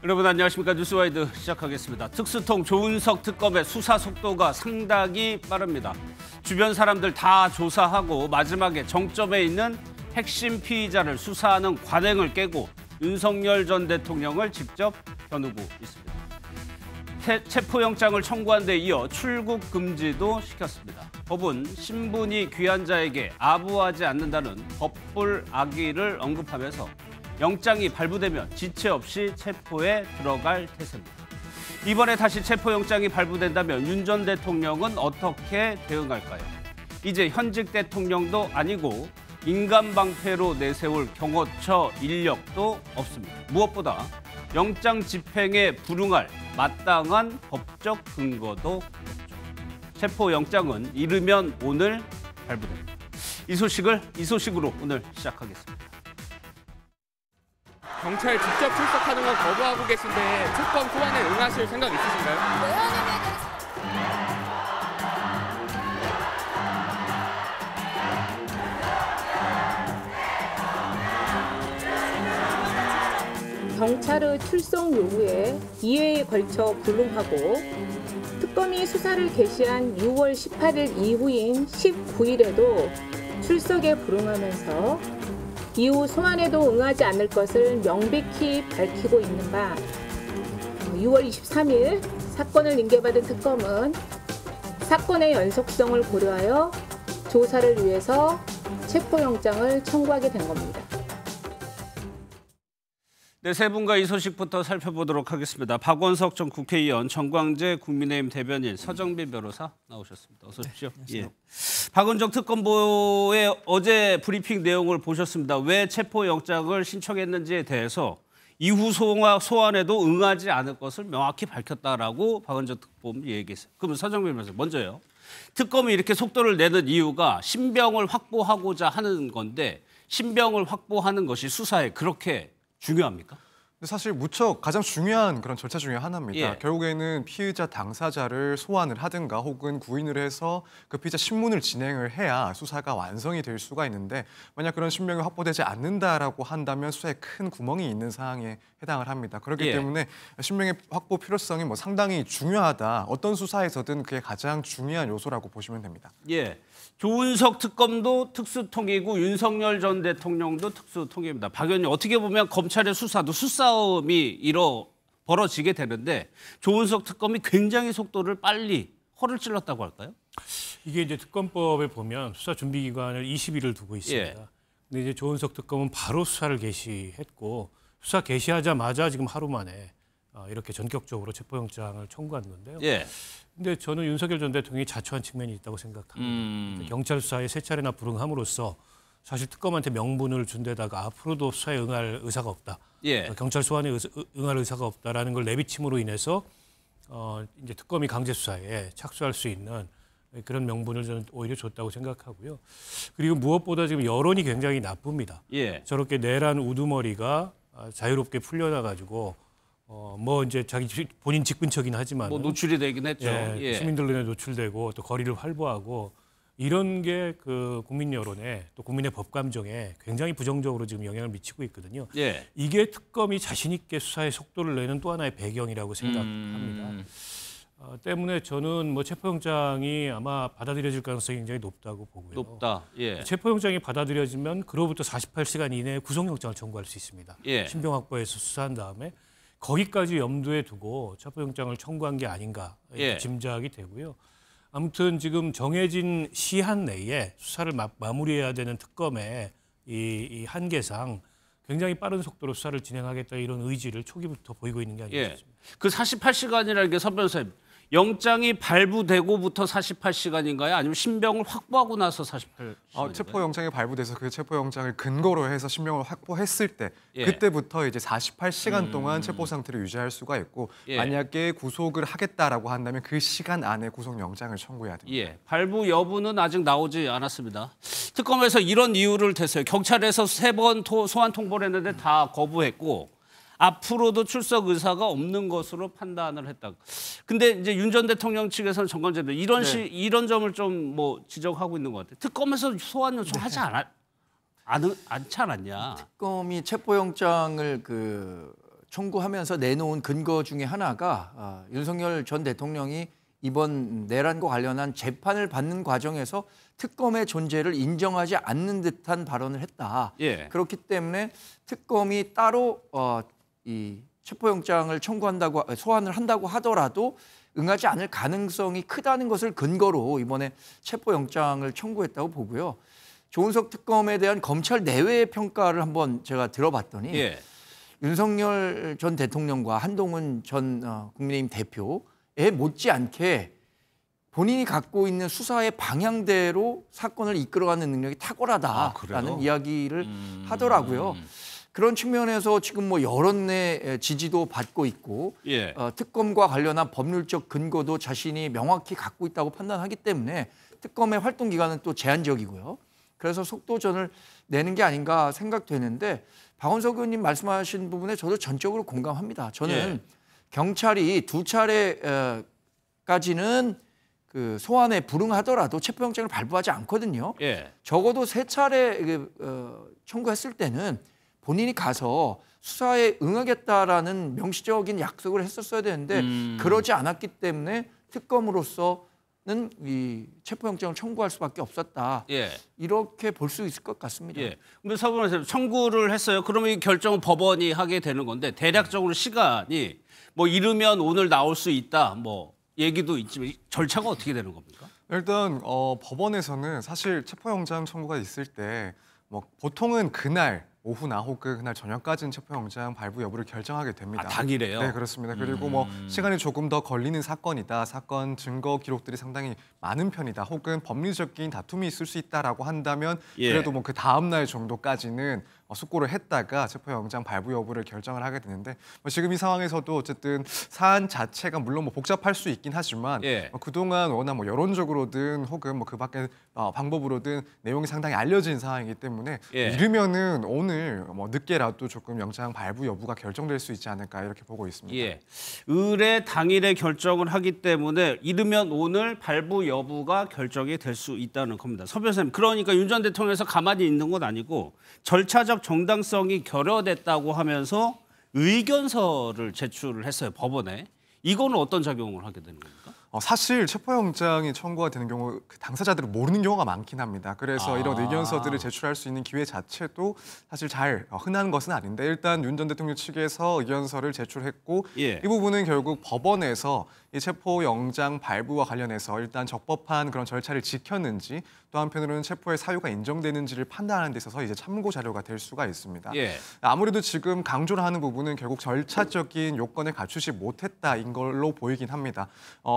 여러분 안녕하십니까. 뉴스와이드 시작하겠습니다. 특수통 조은석 특검의 수사 속도가 상당히 빠릅니다. 주변 사람들 다 조사하고 마지막에 정점에 있는 핵심 피의자를 수사하는 관행을 깨고 윤석열 전 대통령을 직접 겨누고 있습니다. 체포영장을 청구한 데 이어 출국 금지도 시켰습니다. 법은 신분이 귀한 자에게 아부하지 않는다는 법불 악의를 언급하면서 영장이 발부되면 지체 없이 체포에 들어갈 태세입니다. 이번에 다시 체포영장이 발부된다면 윤 전 대통령은 어떻게 대응할까요? 이제 현직 대통령도 아니고 인간방패로 내세울 경호처 인력도 없습니다. 무엇보다 영장 집행에 불응할 마땅한 법적 근거도 없죠. 체포영장은 이르면 오늘 발부됩니다. 이 소식으로 오늘 시작하겠습니다. 경찰 직접 출석하는 건 거부하고 계신데 특검 소환에 응하실 생각 있으신가요? 경찰의 출석 요구에 2회에 걸쳐 불응하고 특검이 수사를 개시한 6월 18일 이후인 19일에도 출석에 불응하면서 이후 소환에도 응하지 않을 것을 명백히 밝히고 있는 바 6월 23일 사건을 인계받은 특검은 사건의 연속성을 고려하여 조사를 위해서 체포영장을 청구하게 된 겁니다. 네, 세 분과 이 소식부터 살펴보도록 하겠습니다. 박원석 전 국회의원, 정광재 국민의힘 대변인, 서정빈 변호사 나오셨습니다. 어서 오십시오. 네, 예. 박은정 특검보의 어제 브리핑 내용을 보셨습니다. 왜 체포영장을 신청했는지에 대해서 이후 소환에도 응하지 않을 것을 명확히 밝혔다라고 박은정 특검이 얘기했어요. 그러면 서정빈 변호사 먼저요. 특검이 이렇게 속도를 내는 이유가 신병을 확보하고자 하는 건데 신병을 확보하는 것이 수사에 그렇게 중요합니까? 근데 사실 무척 가장 중요한 그런 절차 중에 하나입니다. 예. 결국에는 피의자 당사자를 소환을 하든가 혹은 구인을 해서 그 피의자 신문을 진행을 해야 수사가 완성이 될 수가 있는데 만약 그런 신병이 확보되지 않는다라고 한다면 수사에 큰 구멍이 있는 상황에 해당을 합니다. 그렇기 예. 때문에 신병의 확보 필요성이 상당히 중요하다. 어떤 수사에서든 그게 가장 중요한 요소라고 보시면 됩니다. 예. 조은석 특검도 특수통이고 윤석열 전 대통령도 특수통입니다. 박 의원님, 어떻게 보면 검찰의 수사도 수싸움이 벌어지게 되는데 조은석 특검이 굉장히 속도를 빨리 허를 찔렀다고 할까요? 이게 이제 특검법에 보면 수사 준비 기간을 20일을 두고 있습니다. 예. 근데 이제 조은석 특검은 바로 수사를 개시했고 수사 개시하자마자 지금 하루 만에 이렇게 전격적으로 체포영장을 청구한 건데요. 예. 근데 저는 윤석열 전 대통령이 자초한 측면이 있다고 생각합니다. 경찰 수사에 세 차례나 불응함으로써 사실 특검한테 명분을 준 데다가 앞으로도 수사에 응할 의사가 없다. 예. 경찰 소환에 응할 의사가 없다라는 걸 내비침으로 인해서 이제 특검이 강제 수사에 착수할 수 있는 그런 명분을 저는 오히려 줬다고 생각하고요. 그리고 무엇보다 지금 여론이 굉장히 나쁩니다. 예. 저렇게 내란 우두머리가 자유롭게 풀려나가지고 뭐 이제 본인 직근처긴 하지만 뭐 노출이 되긴 했죠. 예. 시민들 눈에 노출되고 또 거리를 활보하고 이런 게 그 국민 여론에 또 국민의 법 감정에 굉장히 부정적으로 지금 영향을 미치고 있거든요. 예. 이게 특검이 자신 있게 수사에 속도를 내는 또 하나의 배경이라고 생각합니다. 때문에 저는 뭐 체포영장이 아마 받아들여질 가능성이 굉장히 높다고 보고요. 높다. 예. 체포영장이 받아들여지면 그로부터 48시간 이내에 구속영장을 청구할 수 있습니다. 예. 신병 확보해서 수사한 다음에 거기까지 염두에 두고 체포영장을 청구한 게 아닌가 예. 짐작이 되고요. 아무튼 지금 정해진 시한 내에 수사를 마무리해야 되는 특검의 이 한계상 굉장히 빠른 속도로 수사를 진행하겠다 이런 의지를 초기부터 보이고 있는 게 아닌가 예. 싶습니다. 그 48시간이라는 게 선 변호사님, 영장이 발부되고부터 48시간인가요? 아니면 신병을 확보하고 나서 48시간인가요? 체포영장이 발부돼서 그 체포영장을 근거로 해서 신병을 확보했을 때 예. 그때부터 이제 48시간 동안 체포 상태를 유지할 수가 있고 예. 만약에 구속을 하겠다라고 한다면 그 시간 안에 구속영장을 청구해야 됩니다. 예, 발부 여부는 아직 나오지 않았습니다. 특검에서 이런 이유를 댔어요. 경찰에서 3번 소환 통보를 했는데 다 거부했고 앞으로도 출석 의사가 없는 것으로 판단을 했다. 근데 이제 윤 전 대통령 측에서는 정관제도 이런 점을 좀 뭐 지적하고 있는 것 같아요. 특검에서 소환 요청하지 않지 않았냐? 특검이 체포영장을 청구하면서 내놓은 근거 중에 하나가 윤석열 전 대통령이 이번 내란과 관련한 재판을 받는 과정에서 특검의 존재를 인정하지 않는 듯한 발언을 했다. 예. 그렇기 때문에 특검이 따로 이 체포영장을 소환을 한다고 하더라도 응하지 않을 가능성이 크다는 것을 근거로 이번에 체포영장을 청구했다고 보고요. 조은석 특검에 대한 검찰 내외의 평가를 한번 제가 들어봤더니 예. 윤석열 전 대통령과 한동훈 전 국민의힘 대표에 못지않게 본인이 갖고 있는 수사의 방향대로 사건을 이끌어가는 능력이 탁월하다라는 이야기를 하더라고요. 그런 측면에서 지금 뭐 여론의 지지도 받고 있고 예. 특검과 관련한 법률적 근거도 자신이 명확히 갖고 있다고 판단하기 때문에 특검의 활동 기간은 또 제한적이고요. 그래서 속도전을 내는 게 아닌가 생각되는데 박원석 의원님 말씀하신 부분에 저도 전적으로 공감합니다. 저는 예. 경찰이 2차례까지는 그 소환에 불응하더라도 체포영장을 발부하지 않거든요. 예. 적어도 3차례 청구했을 때는 본인이 가서 수사에 응하겠다라는 명시적인 약속을 했었어야 되는데 그러지 않았기 때문에 특검으로서는 이 체포영장을 청구할 수밖에 없었다. 예. 이렇게 볼 수 있을 것 같습니다. 예. 근데 서부에서 청구를 했어요. 그러면 이 결정은 법원이 하게 되는 건데 대략적으로 시간이 뭐 이르면 오늘 나올 수 있다. 뭐 얘기도 있지만 절차가 어떻게 되는 겁니까? 일단 법원에서는 사실 체포영장 청구가 있을 때 뭐 보통은 그날 오후나 혹은 그날 저녁까지는 체포영장 발부 여부를 결정하게 됩니다. 아, 당일에요? 네, 그렇습니다. 그리고 뭐 시간이 조금 더 걸리는 사건이다, 사건 증거 기록들이 상당히 많은 편이다, 혹은 법리적인 다툼이 있을 수 있다라고 한다면 예. 그래도 뭐 그 다음 날 정도까지는 숙고를 했다가 체포영장 발부 여부를 결정을 하게 되는데 뭐 지금 이 상황에서도 어쨌든 사안 자체가 물론 뭐 복잡할 수 있긴 하지만 예. 그동안 워낙 뭐 여론적으로든 혹은 뭐 그 밖에 방법으로든 내용이 상당히 알려진 상황이기 때문에 예. 이르면은 오늘 뭐 늦게라도 조금 영장 발부 여부가 결정될 수 있지 않을까 이렇게 보고 있습니다. 예. 의뢰 당일에 결정을 하기 때문에 이르면 오늘 발부 여부가 결정이 될 수 있다는 겁니다. 서 변호사님, 그러니까 윤 전 대통령에서 가만히 있는 건 아니고 절차적 정당성이 결여됐다고 하면서 의견서를 제출을 했어요, 법원에. 이거는 어떤 작용을 하게 되는 겁니까? 사실 체포영장이 청구가 되는 경우 그 당사자들은 모르는 경우가 많긴 합니다. 그래서 이런 의견서들을 제출할 수 있는 기회 자체도 사실 잘 흔한 것은 아닌데 일단 윤 전 대통령 측에서 의견서를 제출했고 예. 이 부분은 결국 법원에서 이 체포영장 발부와 관련해서 일단 적법한 그런 절차를 지켰는지 또 한편으로는 체포의 사유가 인정되는지를 판단하는 데 있어서 이제 참고 자료가 될 수가 있습니다. 예. 아무래도 지금 강조를 하는 부분은 결국 절차적인 요건을 갖추지 못했다인 걸로 보이긴 합니다.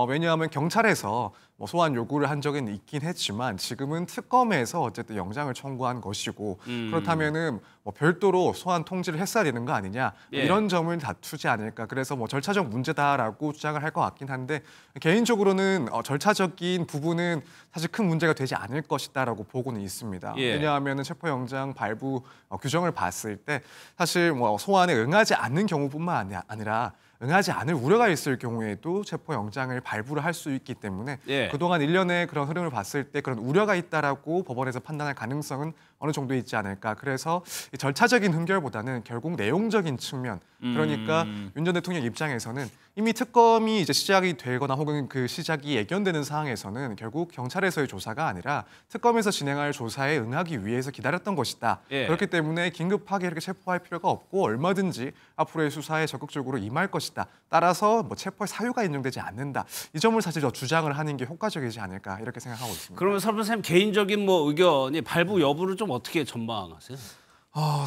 왜냐하면 경찰에서 뭐 소환 요구를 한 적은 있긴 했지만 지금은 특검에서 어쨌든 영장을 청구한 것이고 그렇다면은 뭐 별도로 소환 통지를 했어야 되는 거 아니냐 예. 이런 점을 다투지 않을까. 그래서 뭐 절차적 문제다라고 주장을 할 것 같긴 한데 개인적으로는 절차적인 부분은 사실 큰 문제가 되지 않을 것이다라고 보고는 있습니다. 예. 왜냐하면은 체포영장 발부 규정을 봤을 때 사실 뭐 소환에 응하지 않는 경우뿐만 아니라 응하지 않을 우려가 있을 경우에도 체포영장을 발부를 할 수 있기 때문에 예. 그동안 일련의 그런 흐름을 봤을 때 그런 우려가 있다라고 법원에서 판단할 가능성은 어느 정도 있지 않을까. 그래서 이 절차적인 흥결보다는 결국 내용적인 측면, 그러니까 윤 전 대통령 입장에서는 이미 특검이 이제 시작이 되거나 혹은 그 시작이 예견되는 상황에서는 결국 경찰에서의 조사가 아니라 특검에서 진행할 조사에 응하기 위해서 기다렸던 것이다. 예. 그렇기 때문에 긴급하게 이렇게 체포할 필요가 없고 얼마든지 앞으로의 수사에 적극적으로 임할 것이다. 따라서 뭐 체포의 사유가 인정되지 않는다. 이 점을 사실 더 주장을 하는 게 효과적이지 않을까 이렇게 생각하고 있습니다. 그러면 서 변호사님 개인적인 뭐 의견이 발부 여부를 좀 어떻게 전망하세요?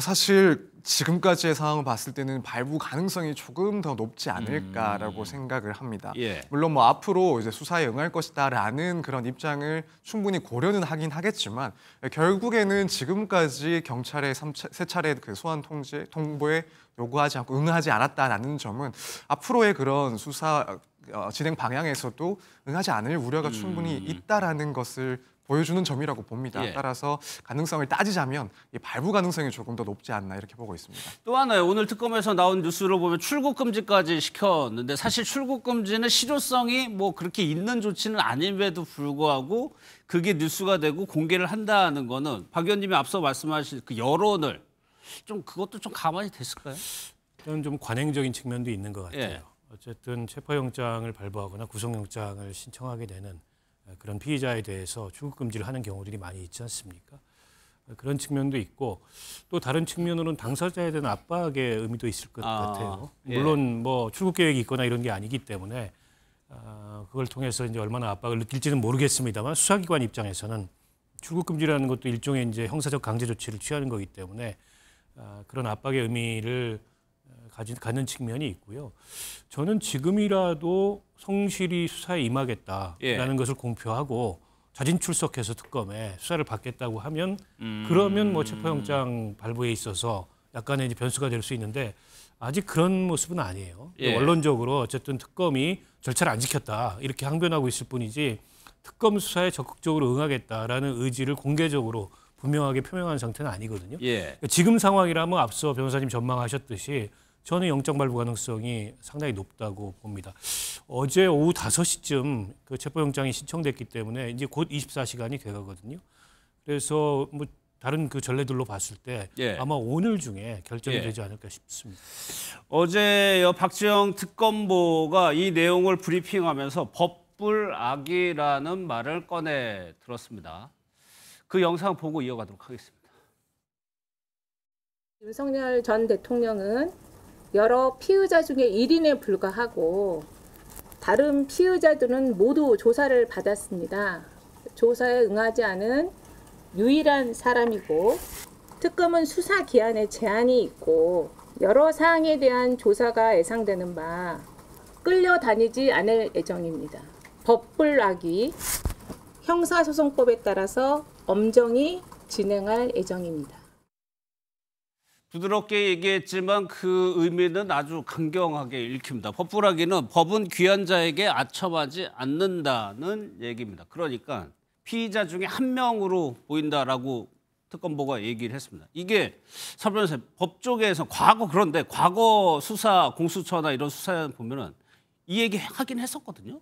사실 지금까지의 상황을 봤을 때는 발부 가능성이 조금 더 높지 않을까라고 생각을 합니다. 예. 물론 뭐 앞으로 이제 수사에 응할 것이다라는 그런 입장을 충분히 고려는 하긴 하겠지만 결국에는 지금까지 경찰의 세 차례 그 소환 통보에 요구하지 않고 응하지 않았다라는 점은 앞으로의 그런 수사 진행 방향에서도 응하지 않을 우려가 충분히 있다라는 것을 보여주는 점이라고 봅니다. 예. 따라서 가능성을 따지자면 이 발부 가능성이 조금 더 높지 않나 이렇게 보고 있습니다. 또 하나요. 오늘 특검에서 나온 뉴스를 보면 출국 금지까지 시켰는데 사실 출국 금지는 실효성이 뭐 그렇게 있는 조치는 아님에도 불구하고 그게 뉴스가 되고 공개를 한다는 거는 박 의원님이 앞서 말씀하신 그 여론을 좀 그것도 좀 가만히 됐을까요? 일단 좀 관행적인 측면도 있는 것 같아요. 예. 어쨌든 체포영장을 발부하거나 구속영장을 신청하게 되는 그런 피의자에 대해서 출국 금지를 하는 경우들이 많이 있지 않습니까? 그런 측면도 있고 또 다른 측면으로는 당사자에 대한 압박의 의미도 있을 것 같아요. 예. 물론 뭐 출국 계획이 있거나 이런 게 아니기 때문에 그걸 통해서 이제 얼마나 압박을 느낄지는 모르겠습니다만 수사기관 입장에서는 출국 금지라는 것도 일종의 이제 형사적 강제 조치를 취하는 거기 때문에 그런 압박의 의미를 갖는 측면이 있고요. 저는 지금이라도 성실히 수사에 임하겠다라는 것을 공표하고 자진 출석해서 특검에 수사를 받겠다고 하면 그러면 뭐 체포영장 발부에 있어서 약간의 이제 변수가 될 수 있는데 아직 그런 모습은 아니에요. 예. 원론적으로 어쨌든 특검이 절차를 안 지켰다 이렇게 항변하고 있을 뿐이지 특검 수사에 적극적으로 응하겠다라는 의지를 공개적으로 분명하게 표명한 상태는 아니거든요. 예. 지금 상황이라면 앞서 변호사님 전망하셨듯이 저는 영장 발부 가능성이 상당히 높다고 봅니다. 어제 오후 5시쯤 그 체포영장이 신청됐기 때문에 이제 곧 24시간이 돼가거든요. 그래서 뭐 다른 그 전례들로 봤을 때 예. 아마 오늘 중에 결정이 예. 되지 않을까 싶습니다. 어제 박지영 특검보가 이 내용을 브리핑하면서 법불악이라는 말을 꺼내 들었습니다. 그 영상 보고 이어가도록 하겠습니다. 윤석열 전 대통령은 여러 피의자 중에 1인에 불과하고 다른 피의자들은 모두 조사를 받았습니다. 조사에 응하지 않은 유일한 사람이고 특검은 수사 기한에 제한이 있고 여러 사항에 대한 조사가 예상되는 바 끌려다니지 않을 예정입니다. 법불악이 형사소송법에 따라서 엄정히 진행할 예정입니다. 부드럽게 얘기했지만 그 의미는 아주 강경하게 읽힙니다. 법불악기는 법은 귀한 자에게 아첨하지 않는다는 얘기입니다. 그러니까 피의자 중에 한 명으로 보인다라고 특검보가 얘기를 했습니다. 이게 서 변호사님, 법조계에서 그런데 과거 수사 공수처나 이런 수사에 보면은 이 얘기 하긴 했었거든요.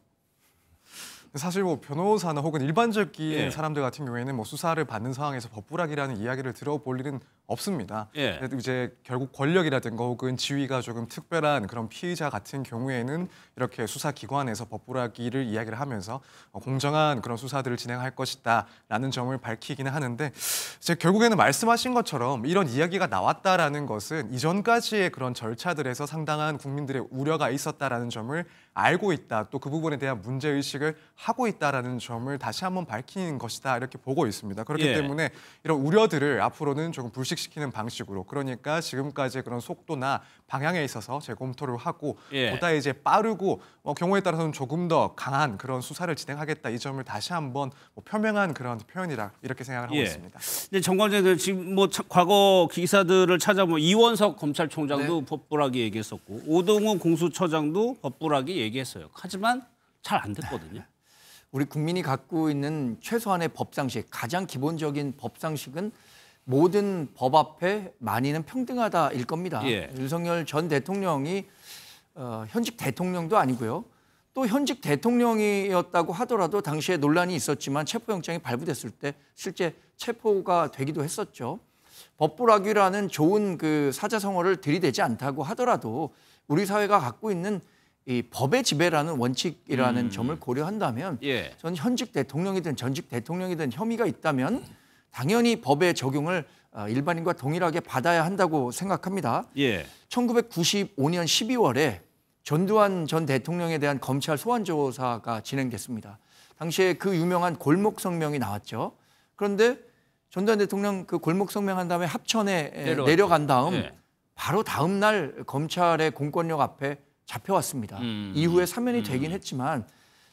사실 뭐 변호사나 혹은 일반적인 예. 사람들 같은 경우에는 뭐 수사를 받는 상황에서 법불악이라는 이야기를 들어볼 일은 없습니다. 예. 그래도 이제 결국 권력이라든가 혹은 지위가 조금 특별한 그런 피의자 같은 경우에는 이렇게 수사기관에서 법불악기를 이야기를 하면서 공정한 그런 수사들을 진행할 것이다라는 점을 밝히기는 하는데 이제 결국에는 말씀하신 것처럼 이런 이야기가 나왔다라는 것은 이전까지의 그런 절차들에서 상당한 국민들의 우려가 있었다라는 점을 알고 있다. 또 그 부분에 대한 문제의식을 하고 있다라는 점을 다시 한번 밝히는 것이다. 이렇게 보고 있습니다. 그렇기 예. 때문에 이런 우려들을 앞으로는 조금 불식시키는 방식으로 그러니까 지금까지의 그런 속도나 방향에 있어서 재검토를 하고 예. 보다 이제 빠르고 경우에 따라서는 조금 더 강한 그런 수사를 진행하겠다. 이 점을 다시 한번 표명한 그런 표현이라 이렇게 생각을 하고 예. 있습니다. 근데 정관장님 지금 뭐 과거 기사들을 찾아보면 이원석 검찰총장도 법불악이 얘기했었고 오동훈 공수처장도 법불악이 얘기했어요. 하지만 잘 안 됐거든요. 우리 국민이 갖고 있는 최소한의 법상식, 가장 기본적인 법상식은 모든 법 앞에 만인은 평등하다일 겁니다. 예. 윤석열 전 대통령이 현직 대통령도 아니고요. 또 현직 대통령이었다고 하더라도 당시에 논란이 있었지만 체포영장이 발부됐을 때 실제 체포가 되기도 했었죠. 법불악이라는 좋은 그 사자성어를 들이대지 않다고 하더라도 우리 사회가 갖고 있는 이 법의 지배라는 원칙이라는 점을 고려한다면 예. 전 현직 대통령이든 전직 대통령이든 혐의가 있다면 당연히 법의 적용을 일반인과 동일하게 받아야 한다고 생각합니다. 예. 1995년 12월에 전두환 전 대통령에 대한 검찰 소환 조사가 진행됐습니다. 당시에 그 유명한 골목 성명이 나왔죠. 그런데 전두환 대통령 그 골목 성명한 다음에 합천에 내려간 다음 예. 바로 다음 날 검찰의 공권력 앞에 잡혀왔습니다. 이후에 사면이 되긴 했지만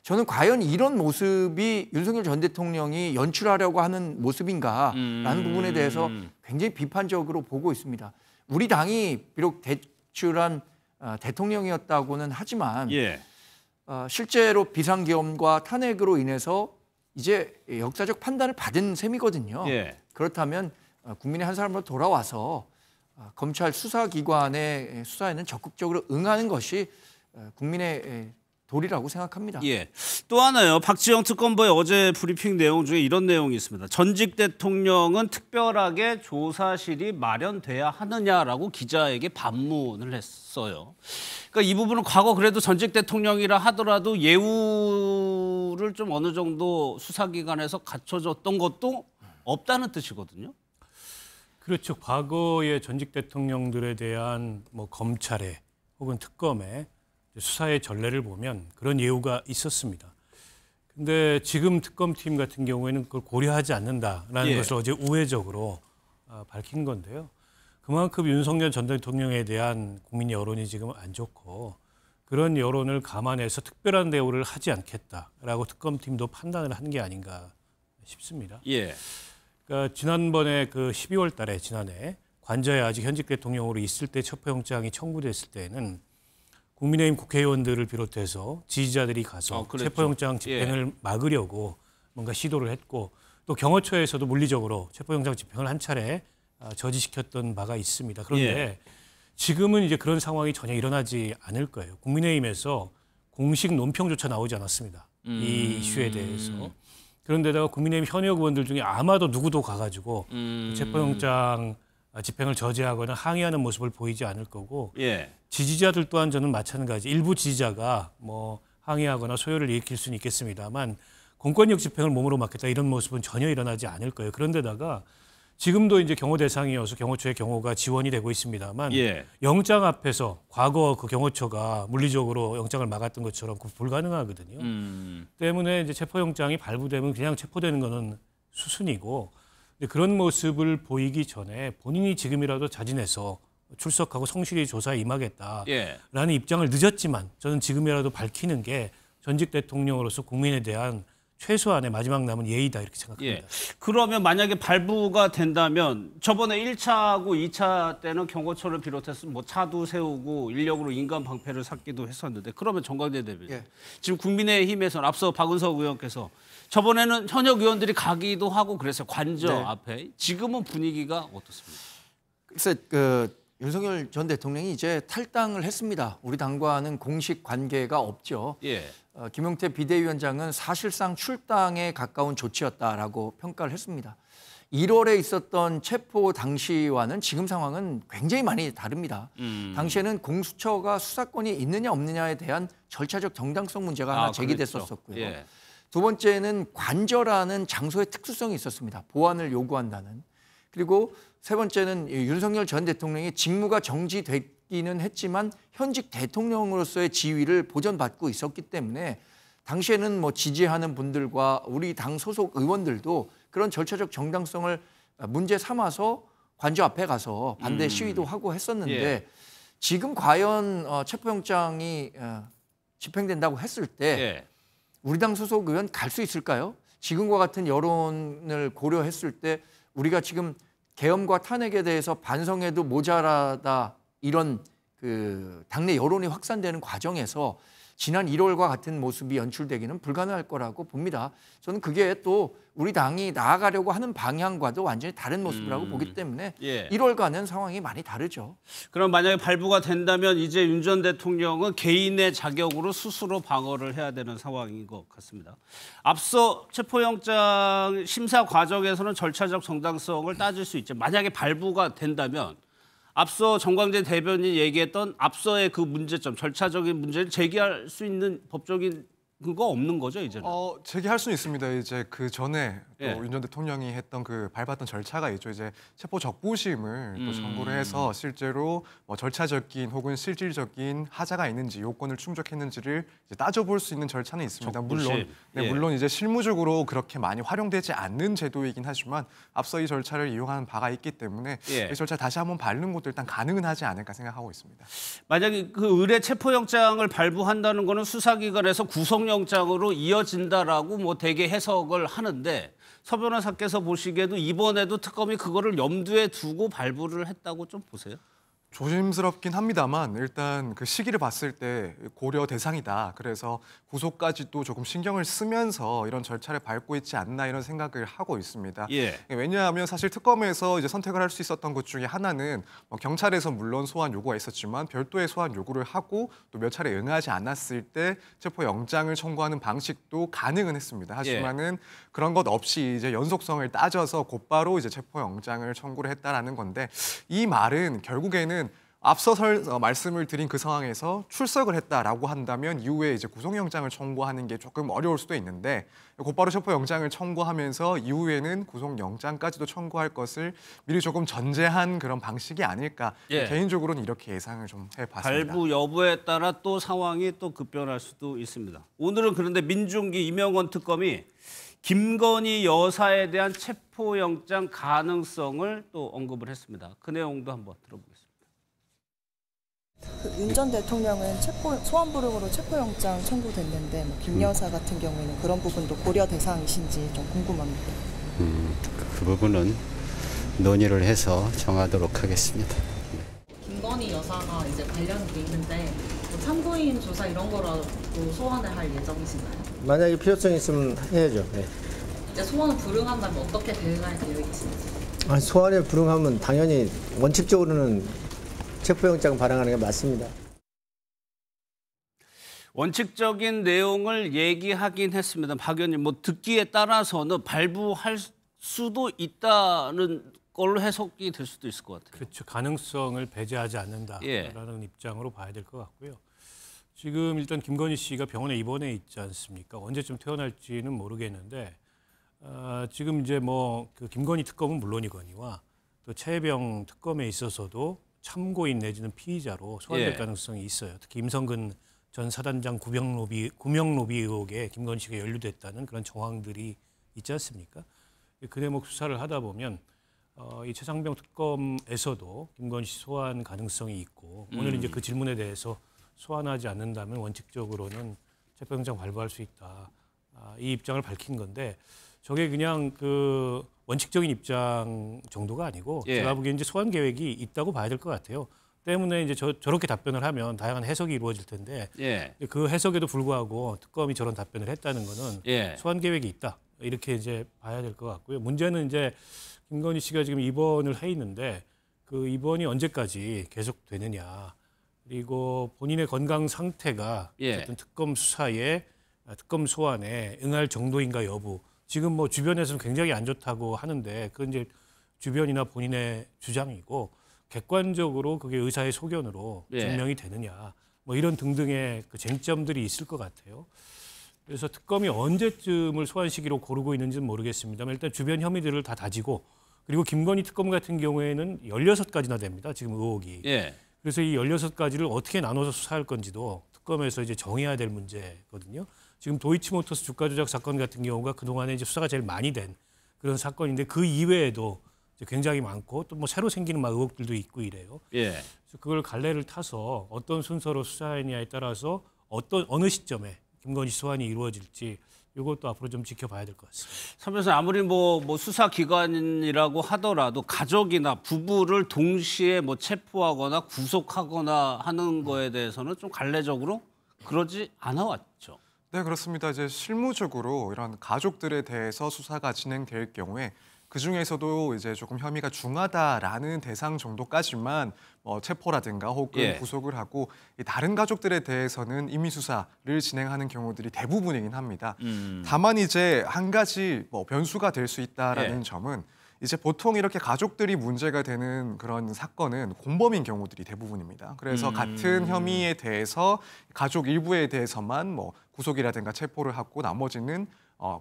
저는 과연 이런 모습이 윤석열 전 대통령이 연출하려고 하는 모습인가라는 부분에 대해서 굉장히 비판적으로 보고 있습니다. 우리 당이 비록 대출한 대통령이었다고는 하지만 예. 실제로 비상계엄과 탄핵으로 인해서 이제 역사적 판단을 받은 셈이거든요. 예. 그렇다면 국민의 한 사람으로 돌아와서 검찰 수사기관의 수사에는 적극적으로 응하는 것이 국민의 도리라고 생각합니다. 예. 또 하나요. 박지영 특검보의 어제 브리핑 내용 중에 이런 내용이 있습니다. 전직 대통령은 특별하게 조사실이 마련돼야 하느냐라고 기자에게 반문을 했어요. 그러니까 이 부분은 과거 그래도 전직 대통령이라 하더라도 예우를 좀 어느 정도 수사기관에서 갖춰줬던 것도 없다는 뜻이거든요. 그렇죠. 과거의 전직 대통령들에 대한 뭐 검찰의 혹은 특검의 수사의 전례를 보면 그런 예우가 있었습니다. 근데 지금 특검팀 같은 경우에는 그걸 고려하지 않는다라는 예. 것을 어제 우회적으로 밝힌 건데요. 그만큼 윤석열 전 대통령에 대한 국민 여론이 지금 안 좋고 그런 여론을 감안해서 특별한 대우를 하지 않겠다라고 특검팀도 판단을 한 게 아닌가 싶습니다. 예. 그러니까 지난번에 그 12월 달에 지난해 관저에 아직 현직 대통령으로 있을 때 체포영장이 청구됐을 때는 국민의힘 국회의원들을 비롯해서 지지자들이 가서 그랬죠. 체포영장 집행을 막으려고 뭔가 시도를 했고 또 경호처에서도 물리적으로 체포영장 집행을 한 차례 저지시켰던 바가 있습니다. 그런데 지금은 이제 그런 상황이 전혀 일어나지 않을 거예요. 국민의힘에서 공식 논평조차 나오지 않았습니다. 이 이슈에 대해서. 그런데다가 국민의힘 현역 의원들 중에 아마도 누구도 가가지고 체포영장 집행을 저지하거나 항의하는 모습을 보이지 않을 거고 예. 지지자들 또한 저는 마찬가지. 일부 지지자가 뭐 항의하거나 소요를 일으킬 수는 있겠습니다만 공권력 집행을 몸으로 맡겠다 이런 모습은 전혀 일어나지 않을 거예요. 그런데다가 지금도 이제 경호 대상이어서 경호처의 경호가 지원이 되고 있습니다만 예. 영장 앞에서 과거 그 경호처가 물리적으로 영장을 막았던 것처럼 그 불가능하거든요. 때문에 이제 체포영장이 발부되면 그냥 체포되는 거는 수순이고 근데 그런 모습을 보이기 전에 본인이 지금이라도 자진해서 출석하고 성실히 조사에 임하겠다라는 예. 입장을 늦었지만 저는 지금이라도 밝히는 게 전직 대통령으로서 국민에 대한 최소한의 마지막 남은 예의다 이렇게 생각합니다. 예. 그러면 만약에 발부가 된다면 저번에 1차하고 2차 때는 경호처를 비롯해서 뭐 차도 세우고 인력으로 인간 방패를 샀기도 했었는데 그러면 정광재 대변인 예. 지금 국민의힘에서는 앞서 박은석 의원께서 저번에는 현역 의원들이 가기도 하고 그래서 관저 네. 앞에 지금은 분위기가 어떻습니까? 글쎄 윤석열 전 대통령이 이제 탈당을 했습니다. 우리 당과는 공식 관계가 없죠. 예. 김용태 비대위원장은 사실상 출당에 가까운 조치였다라고 평가를 했습니다. 1월에 있었던 체포 당시와는 지금 상황은 굉장히 많이 다릅니다. 당시에는 공수처가 수사권이 있느냐 없느냐에 대한 절차적 정당성 문제가 하나 제기됐었고요. 그렇죠. 예. 두 번째는 관저라는 장소의 특수성이 있었습니다. 보안을 요구한다는. 그리고 세 번째는 윤석열 전 대통령이 직무가 정지되기는 했지만 현직 대통령으로서의 지위를 보전받고 있었기 때문에 당시에는 뭐 지지하는 분들과 우리 당 소속 의원들도 그런 절차적 정당성을 문제 삼아서 관저 앞에 가서 반대 시위도 하고 했었는데 예. 지금 과연 체포영장이 집행된다고 했을 때 예. 우리 당 소속 의원 갈 수 있을까요? 지금과 같은 여론을 고려했을 때 우리가 지금 계엄과 탄핵에 대해서 반성해도 모자라다 이런 그 당내 여론이 확산되는 과정에서 지난 1월과 같은 모습이 연출되기는 불가능할 거라고 봅니다. 저는 그게 또 우리 당이 나아가려고 하는 방향과도 완전히 다른 모습이라고 보기 때문에 예. 1월과는 상황이 많이 다르죠. 그럼 만약에 발부가 된다면 이제 윤 전 대통령은 개인의 자격으로 스스로 방어를 해야 되는 상황인 것 같습니다. 앞서 체포영장 심사 과정에서는 절차적 정당성을 따질 수 있죠. 만약에 발부가 된다면 앞서 정광재 대변인이 얘기했던 앞서의 그 문제점, 절차적인 문제를 제기할 수 있는 법적인 그거 없는 거죠, 이제는? 제기할 수는 있습니다. 이제 그 전에 또 예. 윤 전 대통령이 했던 그 밟았던 절차가 있죠. 이제 체포 적부심을 또 청구를 해서 실제로 뭐 절차적인 혹은 실질적인 하자가 있는지 요건을 충족했는지를 이제 따져볼 수 있는 절차는 있습니다. 적부심. 물론 이제 실무적으로 그렇게 많이 활용되지 않는 제도이긴 하지만 앞서 이 절차를 이용하는 바가 있기 때문에 이 절차 다시 한번 밟는 것도 일단 가능은 하지 않을까 생각하고 있습니다. 만약에 그 의뢰 체포영장을 발부한다는 거는 수사기관에서 구속영장으로 이어진다라고 뭐 대개 해석을 하는데 서 변호사께서 보시기에도 이번에도 특검이 그거를 염두에 두고 발부를 했다고 좀 보세요? 조심스럽긴 합니다만 일단 그 시기를 봤을 때 고려 대상이다. 그래서 구속까지도 조금 신경을 쓰면서 이런 절차를 밟고 있지 않나 이런 생각을 하고 있습니다. 예. 왜냐하면 사실 특검에서 이제 선택을 할 수 있었던 것 중에 하나는 경찰에서 물론 소환 요구가 있었지만 별도의 소환 요구를 하고 또 몇 차례 응하지 않았을 때 체포 영장을 청구하는 방식도 가능은 했습니다. 하지만은 그런 것 없이 이제 연속성을 따져서 곧바로 이제 체포 영장을 청구를 했다라는 건데 이 말은 결국에는 앞서 말씀을 드린 그 상황에서 출석을 했다라고 한다면 이후에 이제 구속영장을 청구하는 게 조금 어려울 수도 있는데 곧바로 체포영장을 청구하면서 이후에는 구속영장까지도 청구할 것을 미리 조금 전제한 그런 방식이 아닐까 예. 개인적으로는 이렇게 예상을 좀 해봤습니다. 발부 여부에 따라 또 상황이 또 급변할 수도 있습니다. 오늘은 그런데 민중기 이명건 특검이 김건희 여사에 대한 체포영장 가능성을 또 언급을 했습니다. 그 내용도 한번 들어보겠습니다. 윤 전 대통령은 소환 부름으로 체포영장 청구됐는데 김 여사 같은 경우에는 그런 부분도 고려 대상이신지 좀 궁금합니다. 그 부분은 논의를 해서 정하도록 하겠습니다. 김건희 여사가 이제 관련이 돼 있는데 뭐 참고인 조사 이런 거라도 소환을 할 예정이신가요? 만약에 필요성이 있으면 해야죠. 네. 이제 소환을 불응한다면 어떻게 대응할 계획이신지? 소환에 불응하면 당연히 원칙적으로는 체포영장 발행하는 게 맞습니다. 원칙적인 내용을 얘기하긴 했습니다. 박 의원님, 뭐 듣기에 따라서는 발부할 수도 있다는 걸로 해석이 될 수도 있을 것 같아요. 그렇죠. 가능성을 배제하지 않는다라는 예. 입장으로 봐야 될 것 같고요. 지금 일단 김건희 씨가 병원에 입원해 있지 않습니까? 언제쯤 퇴원할지는 모르겠는데 지금 이제 뭐 그 김건희 특검은 물론이거니와 또 최혜병 특검에 있어서도 참고인 내지는 피의자로 소환될 예. 가능성이 있어요. 특히 임성근 전 사단장 구명로비 의혹에 김건희 씨가 연루됐다는 그런 정황들이 있지 않습니까? 그 대목 수사를 하다 보면 이 최상병 특검에서도 김건희 씨 소환 가능성이 있고 오늘 이제 그 질문에 대해서 소환하지 않는다면 원칙적으로는 체포영장 발부할 수 있다. 이 입장을 밝힌 건데 저게 그냥 그 원칙적인 입장 정도가 아니고 예. 제가 보기엔 이제 소환 계획이 있다고 봐야 될 것 같아요. 때문에 이제 저렇게 답변을 하면 다양한 해석이 이루어질 텐데 예. 그 해석에도 불구하고 특검이 저런 답변을 했다는 거는 예. 소환 계획이 있다. 이렇게 이제 봐야 될 것 같고요. 문제는 이제 김건희 씨가 지금 입원을 해 있는데 그 입원이 언제까지 계속되느냐. 그리고 본인의 건강 상태가 예. 어쨌든 특검 수사에 특검 소환에 응할 정도인가 여부. 지금 뭐 주변에서는 굉장히 안 좋다고 하는데 그건 이제 주변이나 본인의 주장이고 객관적으로 그게 의사의 소견으로 예. 증명이 되느냐. 뭐 이런 등등의 그 쟁점들이 있을 것 같아요. 그래서 특검이 언제쯤을 소환 시기로 고르고 있는지는 모르겠습니다만 일단 주변 혐의들을 다 다지고 그리고 김건희 특검 같은 경우에는 16가지나 됩니다. 지금 의혹이. 예. 그래서 이 16가지를 어떻게 나눠서 수사할 건지도 특검에서 이제 정해야 될 문제거든요. 지금 도이치모터스 주가 조작 사건 같은 경우가 그동안에 이제 수사가 제일 많이 된 그런 사건인데 그 이외에도 이제 굉장히 많고 또 뭐 새로 생기는 막 의혹들도 있고 이래요. 예. 그래서 그걸 갈래를 타서 어떤 순서로 수사하느냐에 따라서 어느 시점에 김건희 소환이 이루어질지 이것도 앞으로 좀 지켜봐야 될 것 같습니다. 참 변호사님, 아무리 뭐 수사기관이라고 하더라도 가족이나 부부를 동시에 뭐 체포하거나 구속하거나 하는 거에 대해서는 좀 관례적으로 그러지 않아 왔죠. 네, 그렇습니다. 이제 실무적으로 이런 가족들에 대해서 수사가 진행될 경우에 그 중에서도 이제 조금 혐의가 중하다라는 대상 정도까지만 체포라든가 혹은 예. 구속을 하고 다른 가족들에 대해서는 임의 수사를 진행하는 경우들이 대부분이긴 합니다. 다만 이제 한 가지 변수가 될 수 있다라는 예. 점은 이제 보통 이렇게 가족들이 문제가 되는 그런 사건은 공범인 경우들이 대부분입니다. 그래서 같은 혐의에 대해서 가족 일부에 대해서만 구속이라든가 체포를 하고 나머지는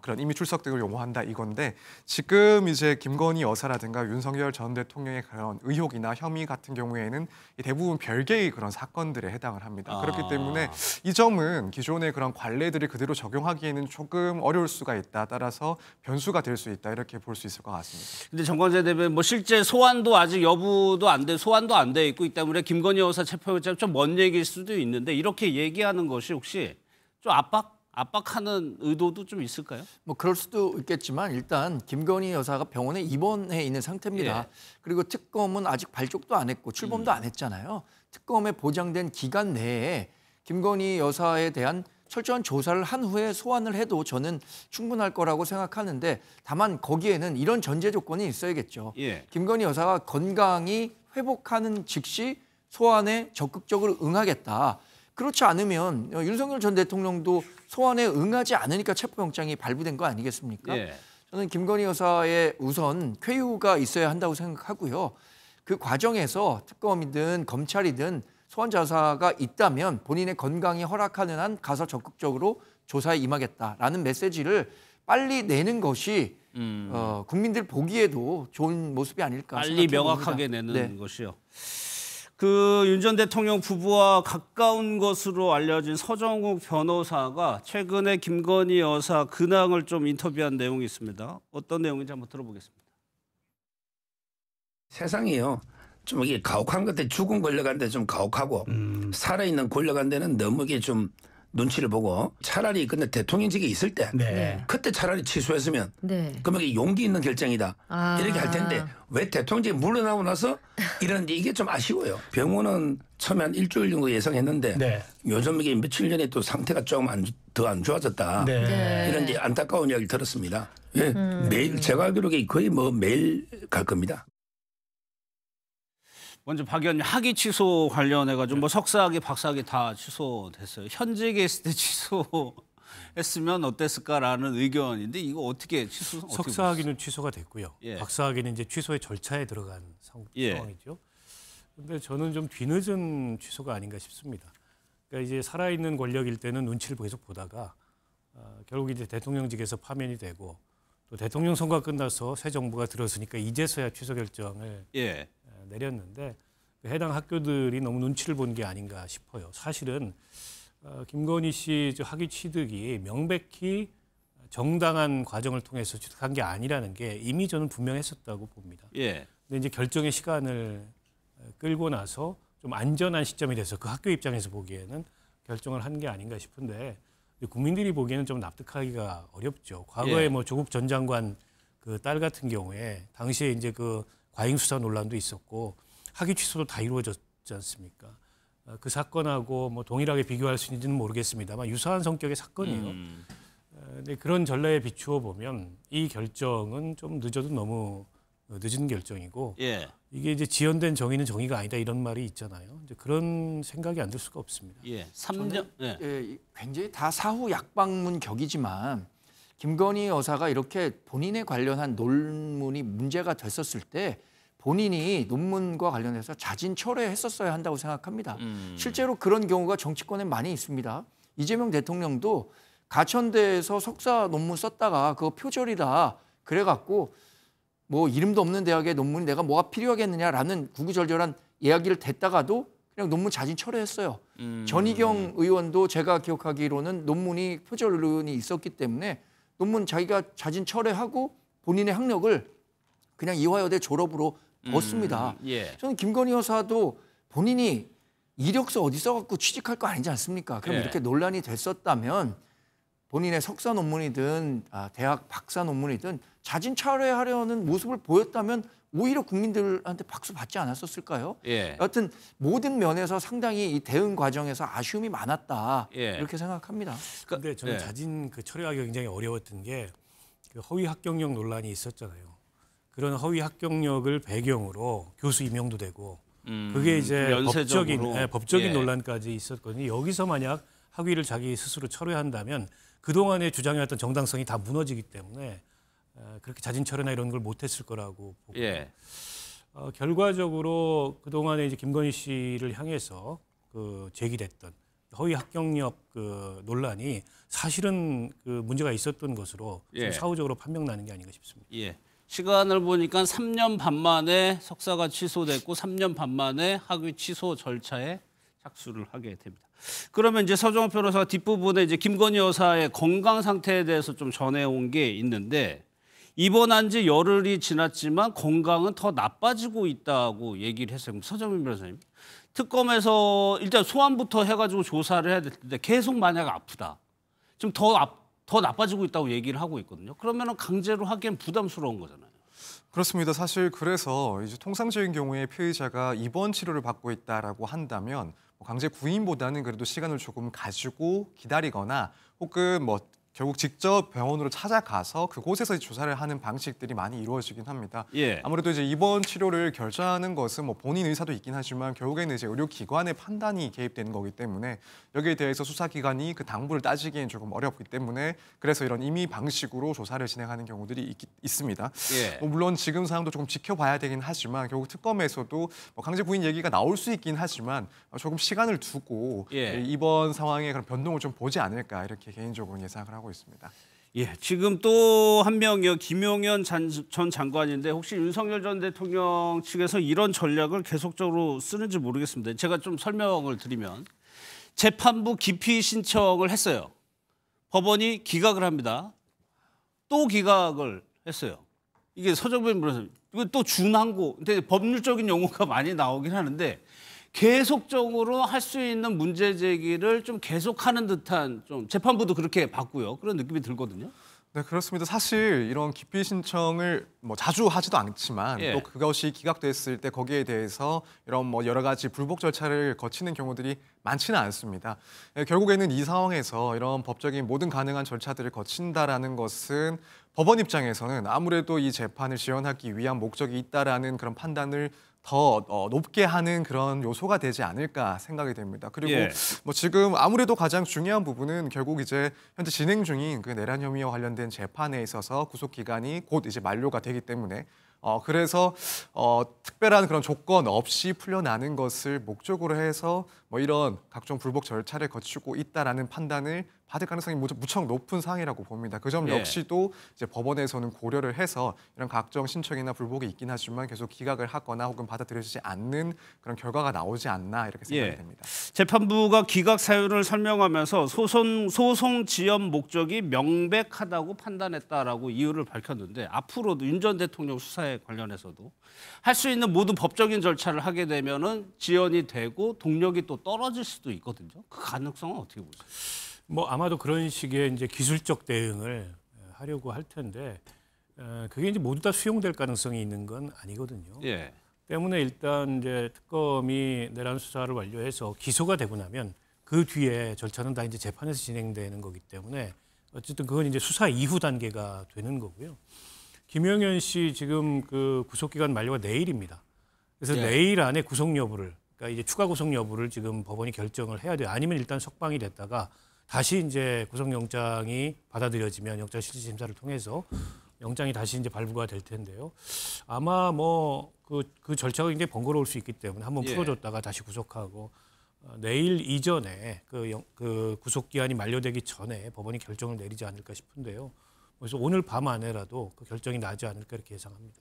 그런 임의 출석 등을 요구한다 이건데 지금 이제 김건희 여사라든가 윤석열 전 대통령의 그런 의혹이나 혐의 같은 경우에는 대부분 별개의 그런 사건들에 해당을 합니다. 그렇기 때문에 이 점은 기존의 그런 관례들을 그대로 적용하기에는 조금 어려울 수가 있다. 따라서 변수가 될 수 있다 이렇게 볼 수 있을 것 같습니다. 근데 정관재 대변인 실제 소환도 아직 여부도 소환도 안 돼 있고 이 때문에 김건희 여사 체포영장 좀 먼 얘기일 수도 있는데 이렇게 얘기하는 것이 혹시 좀 압박하는 의도도 좀 있을까요? 뭐 그럴 수도 있겠지만 일단 김건희 여사가 병원에 입원해 있는 상태입니다. 예. 그리고 특검은 아직 발족도 안 했고 출범도 안 했잖아요. 특검에 보장된 기간 내에 김건희 여사에 대한 철저한 조사를 한 후에 소환을 해도 저는 충분할 거라고 생각하는데 다만 거기에는 이런 전제 조건이 있어야겠죠. 예. 김건희 여사가 건강이 회복하는 즉시 소환에 적극적으로 응하겠다. 그렇지 않으면 윤석열 전 대통령도 소환에 응하지 않으니까 체포영장이 발부된 거 아니겠습니까? 예. 저는 김건희 여사의 우선 쾌유가 있어야 한다고 생각하고요. 그 과정에서 특검이든 검찰이든 소환 자사가 있다면 본인의 건강이 허락하는 한 가서 적극적으로 조사에 임하겠다라는 메시지를 빨리 내는 것이 국민들 보기에도 좋은 모습이 아닐까 빨리 생각해 봅니다. 명확하게 내는 네. 것이요. 그 윤 전 대통령 부부와 가까운 것으로 알려진 서정욱 변호사가 최근에 김건희 여사 근황을 좀 인터뷰한 내용이 있습니다. 어떤 내용인지 한번 들어보겠습니다. 세상이요. 좀 이게 가혹한 것 같아. 죽은 권력한테 좀 가혹하고 살아있는 권력한테는 너무 이게 좀 눈치를 보고 차라리 근데 대통령직에 있을 때 그때 차라리 취소했으면 그러면 이게 용기 있는 결정이다 이렇게 할 텐데 왜 대통령직에 물러나고 나서 이러는지 이게 좀 아쉬워요. 병원은 처음에 한 일주일 정도 예상했는데 요즘 이게 며칠 전에 또 상태가 조금 더 안 좋아졌다 이런 이제 안타까운 이야기를 들었습니다. 예, 매일 제가 알기로 거의 뭐 매일 갈 겁니다. 먼저 박 의원님 학위 취소 관련해가지고 뭐 석사학위, 박사학위 다 취소됐어요. 현직에 있을 때 취소했으면 어땠을까라는 의견인데 이거 어떻게 취소? 석사학위는 취소가 됐고요. 예. 박사학위는 이제 취소의 절차에 들어간 상황이죠. 그런데 저는 좀 뒤늦은 취소가 아닌가 싶습니다. 그러니까 이제 살아있는 권력일 때는 눈치를 계속 보다가 결국 이제 대통령직에서 파면이 되고 또 대통령 선거가 끝나서 새 정부가 들어서니까 이제서야 취소 결정을 내렸는데 해당 학교들이 너무 눈치를 본 게 아닌가 싶어요. 사실은 김건희 씨 학위 취득이 명백히 정당한 과정을 통해서 취득한 게 아니라는 게 이미 저는 분명했었다고 봅니다. 근데 이제 결정의 시간을 끌고 나서 좀 안전한 시점이 돼서 그 학교 입장에서 보기에는 결정을 한 게 아닌가 싶은데 국민들이 보기에는 좀 납득하기가 어렵죠. 과거에 뭐 조국 전 장관 그 딸 같은 경우에 당시에 이제 그 과잉 수사 논란도 있었고 학위 취소도 다 이루어졌지 않습니까? 그 사건하고 뭐 동일하게 비교할 수 있는지는 모르겠습니다만 유사한 성격의 사건이에요. 근데 그런 전례에 비추어 보면 이 결정은 좀 늦어도 너무 늦은 결정이고 이게 이제 지연된 정의는 정의가 아니다 이런 말이 있잖아요. 이제 그런 생각이 안 들 수가 없습니다. 3년 굉장히 다 사후 약방문 격이지만 김건희 여사가 이렇게 본인에 관련한 논문이 문제가 됐었을 때 본인이 논문과 관련해서 자진 철회했었어야 한다고 생각합니다. 실제로 그런 경우가 정치권에 많이 있습니다. 이재명 대통령도 가천대에서 석사 논문 썼다가 그거 표절이다 그래갖고 뭐 이름도 없는 대학의 논문이 내가 뭐가 필요하겠느냐라는 구구절절한 이야기를 댔다가도 그냥 논문 자진 철회했어요. 전희경 의원도 제가 기억하기로는 논문이 표절 의혹이 있었기 때문에 논문 자기가 자진 철회하고 본인의 학력을 그냥 이화여대 졸업으로 넣었습니다. 저는 김건희 여사도 본인이 이력서 어디 써갖고 취직할 거 아니지 않습니까? 그럼 이렇게 논란이 됐었다면 본인의 석사 논문이든 대학 박사 논문이든 자진 철회하려는 모습을 보였다면 오히려 국민들한테 박수 받지 않았었을까요? 여하튼 모든 면에서 상당히 이 대응 과정에서 아쉬움이 많았다 이렇게 생각합니다. 그런데 저는 자진 그 철회하기가 굉장히 어려웠던 게 그 허위 합격력 논란이 있었잖아요. 그런 허위 합격력을 배경으로 교수 임용도 되고 그게 이제 법적인 논란까지 있었거든요. 여기서 만약 학위를 자기 스스로 철회한다면 그동안에 주장해왔던 정당성이 다 무너지기 때문에 그렇게 자진 철회나 이런 걸 못했을 거라고 보고 결과적으로 그동안에 이제 김건희 씨를 향해서 그 제기됐던 허위 합격력 그 논란이 사실은 그 문제가 있었던 것으로 사후적으로 판명나는 게 아닌가 싶습니다. 시간을 보니까 3년 반 만에 석사가 취소됐고 3년 반 만에 학위 취소 절차에 착수를 하게 됩니다. 그러면 이제 서정욱 변호사가 뒷부분에 이제 김건희 여사의 건강 상태에 대해서 좀 전해온 게 있는데 입원한 지 열흘이 지났지만 건강은 더 나빠지고 있다고 얘기를 했어요. 서정욱 변호사님, 특검에서 일단 소환부터 해가지고 조사를 해야 될 텐데 계속 만약 아프다. 지금 더 나빠지고 있다고 얘기를 하고 있거든요. 그러면 강제로 하기엔 부담스러운 거잖아요. 그렇습니다. 사실 그래서 이제 통상적인 경우에 피의자가 입원 치료를 받고 있다라고 한다면 강제 구인보다는 그래도 시간을 조금 가지고 기다리거나 혹은 결국 직접 병원으로 찾아가서 그곳에서 조사를 하는 방식들이 많이 이루어지긴 합니다. 예. 아무래도 이제 입원 치료를 결정하는 것은 본인 의사도 있긴 하지만 결국에는 이제 의료기관의 판단이 개입되는 거기 때문에 여기에 대해서 수사기관이 그 당부를 따지기엔 조금 어렵기 때문에 그래서 이런 임의 방식으로 조사를 진행하는 경우들이 있습니다. 예. 물론 지금 상황도 조금 지켜봐야 되긴 하지만 결국 특검에서도 강제 구인 얘기가 나올 수 있긴 하지만 조금 시간을 두고 이번 상황의 그런 변동을 좀 보지 않을까 이렇게 개인적으로 예상을 하고 있습니다. 예, 지금 또 한 명이요. 김용현 전 장관인데 혹시 윤석열 전 대통령 측에서 이런 전략을 계속적으로 쓰는지 모르겠습니다. 제가 좀 설명을 드리면 재판부 기피 신청을 했어요. 법원이 기각을 합니다. 또 기각을 했어요. 이게 서정변 변호사님, 이거 또 준항고, 근데 법률적인 용어가 많이 나오긴 하는데 계속적으로 할 수 있는 문제 제기를 좀 계속하는 듯한 좀 재판부도 그렇게 봤고요. 그런 느낌이 들거든요. 네, 그렇습니다. 사실 이런 기피 신청을 자주 하지도 않지만 또 그것이 기각됐을 때 거기에 대해서 이런 여러 가지 불복 절차를 거치는 경우들이 많지는 않습니다. 결국에는 이 상황에서 이런 법적인 모든 가능한 절차들을 거친다라는 것은 법원 입장에서는 아무래도 이 재판을 지연하기 위한 목적이 있다라는 그런 판단을 더 높게 하는 그런 요소가 되지 않을까 생각이 됩니다. 그리고 지금 아무래도 가장 중요한 부분은 결국 이제 현재 진행 중인 그 내란 혐의와 관련된 재판에 있어서 구속 기간이 곧 이제 만료가 되기 때문에 그래서 특별한 그런 조건 없이 풀려나는 것을 목적으로 해서 이런 각종 불복 절차를 거치고 있다라는 판단을 받을 가능성이 무척 높은 상황이라고 봅니다. 그 점 역시도 이제 법원에서는 고려를 해서 이런 각종 신청이나 불복이 있긴 하지만 계속 기각을 하거나 혹은 받아들여지지 않는 그런 결과가 나오지 않나 이렇게 생각이 됩니다. 재판부가 기각 사유를 설명하면서 소송 지연 목적이 명백하다고 판단했다라고 이유를 밝혔는데 앞으로도 윤 전 대통령 수사에 관련해서도 할 수 있는 모든 법적인 절차를 하게 되면은 지연이 되고 동력이 또 떨어질 수도 있거든요. 그 가능성은 어떻게 보세요? 아마도 그런 식의 이제 기술적 대응을 하려고 할 텐데 그게 이제 모두 다 수용될 가능성이 있는 건 아니거든요. 때문에 일단 이제 특검이 내란 수사를 완료해서 기소가 되고 나면 그 뒤에 절차는 다 이제 재판에서 진행되는 거기 때문에 어쨌든 그건 이제 수사 이후 단계가 되는 거고요. 김용현 씨 지금 그 구속 기간 만료가 내일입니다. 그래서 내일 안에 구속 여부를 그러니까 이제 추가 구속 여부를 지금 법원이 결정을 해야 돼요. 아니면 일단 석방이 됐다가 다시 이제 구속영장이 받아들여지면 영장실질심사를 통해서 영장이 다시 이제 발부가 될 텐데요. 아마 그 절차가 굉장히 번거로울 수 있기 때문에 한번 풀어줬다가 다시 구속하고 내일 이전에 그 구속 기한이 만료되기 전에 법원이 결정을 내리지 않을까 싶은데요. 그래서 오늘 밤 안에라도 그 결정이 나지 않을까 이렇게 예상합니다.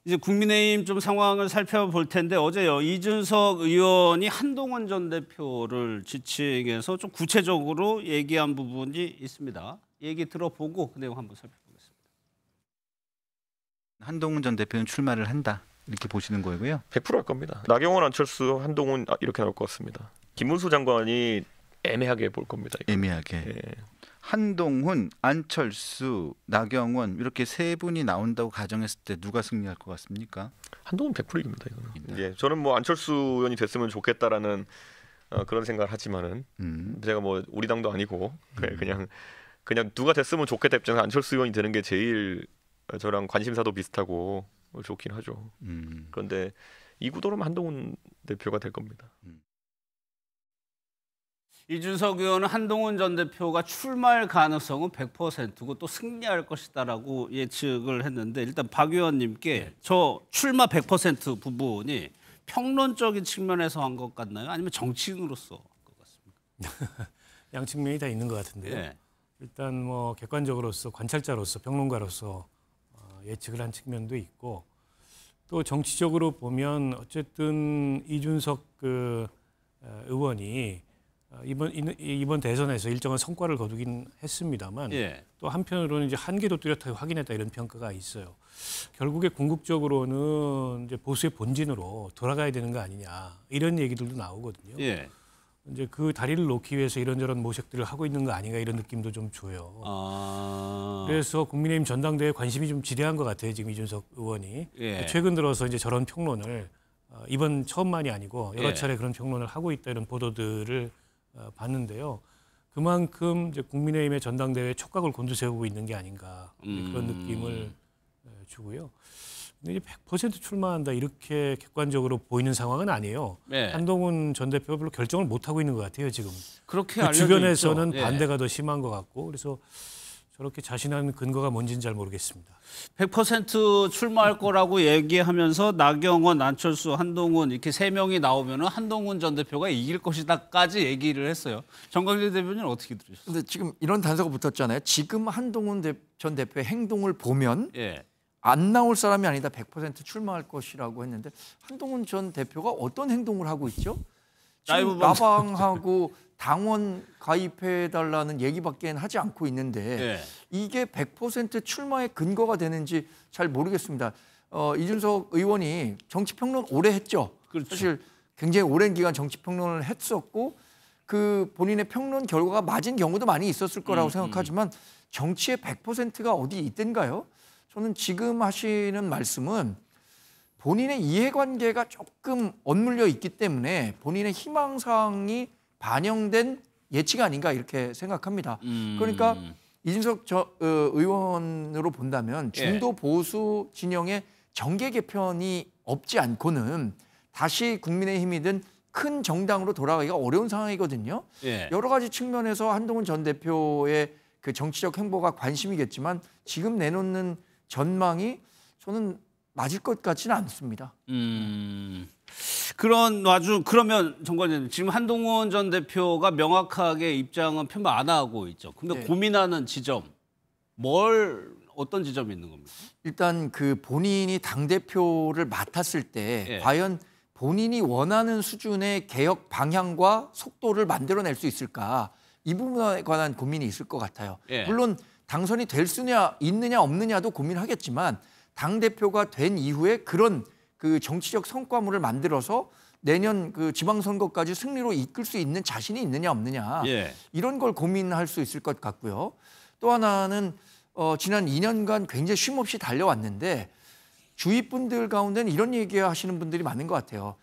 이제 국민의힘 좀 상황을 살펴볼 텐데 어제요 이준석 의원이 한동훈 전 대표를 지칭해서 좀 구체적으로 얘기한 부분이 있습니다. 얘기 들어보고 그 내용 한번 살펴보겠습니다. 한동훈 전 대표는 출마를 한다 이렇게 보시는 거고요. 100% 할 겁니다. 나경원, 안철수, 한동훈 이렇게 나올 것 같습니다. 김문수 장관이 애매하게 볼 겁니다. 애매하게. 한동훈, 안철수, 나경원 이렇게 세 분이 나온다고 가정했을 때 누가 승리할 것 같습니까? 한동훈 100% 이깁니다. 이거는. 저는 안철수 의원이 됐으면 좋겠다라는 그런 생각을 하지만은 제가 우리 당도 아니고 그냥 누가 됐으면 좋겠다 입장에서 안철수 의원이 되는 게 제일 저랑 관심사도 비슷하고 좋긴 하죠. 그런데 이 구도로는 한동훈 대표가 될 겁니다. 이준석 의원은 한동훈 전 대표가 출마할 가능성은 100%고 또 승리할 것이다라고 예측을 했는데 일단 박 의원님께 저 출마 100% 부분이 평론적인 측면에서 한 것 같나요? 아니면 정치인으로서 한 것 같습니까? 양측면이 다 있는 것 같은데요. 일단 객관적으로서 관찰자로서 평론가로서 예측을 한 측면도 있고 또 정치적으로 보면 어쨌든 이준석 의원이 이번 대선에서 일정한 성과를 거두긴 했습니다만 예. 또 한편으로는 이제 한계도 뚜렷하게 확인했다 이런 평가가 있어요. 결국에 궁극적으로는 이제 보수의 본진으로 돌아가야 되는 거 아니냐 이런 얘기들도 나오거든요. 예. 이제 그 다리를 놓기 위해서 이런저런 모색들을 하고 있는 거 아닌가 이런 느낌도 좀 줘요. 그래서 국민의힘 전당대회 관심이 좀 지대한 것 같아요. 지금 이준석 의원이 예. 최근 들어서 이제 저런 평론을 이번 처음만이 아니고 여러 차례 그런 평론을 하고 있다 이런 보도들을 봤는데요. 그만큼 이제 국민의힘의 전당대회에 촉각을 곤두세우고 있는 게 아닌가 그런 느낌을 주고요. 근데 이제 100% 출마한다 이렇게 객관적으로 보이는 상황은 아니에요. 네. 한동훈 전 대표가 별로 결정을 못 하고 있는 것 같아요 지금. 그렇게 그 알려져 주변에서는 있죠. 예. 반대가 더 심한 것 같고 그래서 저렇게 자신한 근거가 뭔지는 잘 모르겠습니다. 100% 출마할 거라고 얘기하면서 나경원, 안철수, 한동훈 이렇게 세 명이 나오면은 한동훈 전 대표가 이길 것이다까지 얘기를 했어요. 정광재 대표님은 어떻게 들으셨어요? 근데 지금 이런 단서가 붙었잖아요. 지금 한동훈 전 대표의 행동을 보면 예. 안 나올 사람이 아니다 100% 출마할 것이라고 했는데 한동훈 전 대표가 어떤 행동을 하고 있죠? 지금 라방하고 당원 가입해달라는 얘기밖에 하지 않고 있는데 예. 이게 100% 출마의 근거가 되는지 잘 모르겠습니다. 이준석 의원이 정치평론 오래 했죠. 그렇죠. 사실 굉장히 오랜 기간 정치평론을 했었고 그 본인의 평론 결과가 맞은 경우도 많이 있었을 거라고 생각하지만 정치의 100%가 어디 있던가요? 저는 지금 하시는 말씀은 본인의 이해관계가 조금 엇물려 있기 때문에 본인의 희망사항이 반영된 예치가 아닌가 이렇게 생각합니다. 그러니까 이준석 의원으로 본다면 중도 보수 진영의 정계 개편이 없지 않고는 다시 국민의힘이든 큰 정당으로 돌아가기가 어려운 상황이거든요. 예. 여러 가지 측면에서 한동훈 전 대표의 그 정치적 행보가 관심이겠지만 지금 내놓는 전망이 저는 맞을 것 같지는 않습니다. 그런 와중 그러면 정관장님 지금 한동훈 전 대표가 명확하게 입장은 표명 안 하고 있죠. 근데 네. 고민하는 지점 어떤 지점이 있는 겁니까? 일단 그 본인이 당 대표를 맡았을 때 예. 과연 본인이 원하는 수준의 개혁 방향과 속도를 만들어낼 수 있을까 이 부분에 관한 고민이 있을 것 같아요. 예. 물론 당선이 될 수냐 있느냐 없느냐도 고민하겠지만 당 대표가 된 이후에 그런 그 정치적 성과물을 만들어서 내년 그 지방선거까지 승리로 이끌 수 있는 자신이 있느냐 없느냐 예. 이런 걸 고민할 수 있을 것 같고요. 또 하나는 지난 2년간 굉장히 쉼없이 달려왔는데 주위 분들 가운데는 이런 얘기하시는 분들이 많은 것 같아요.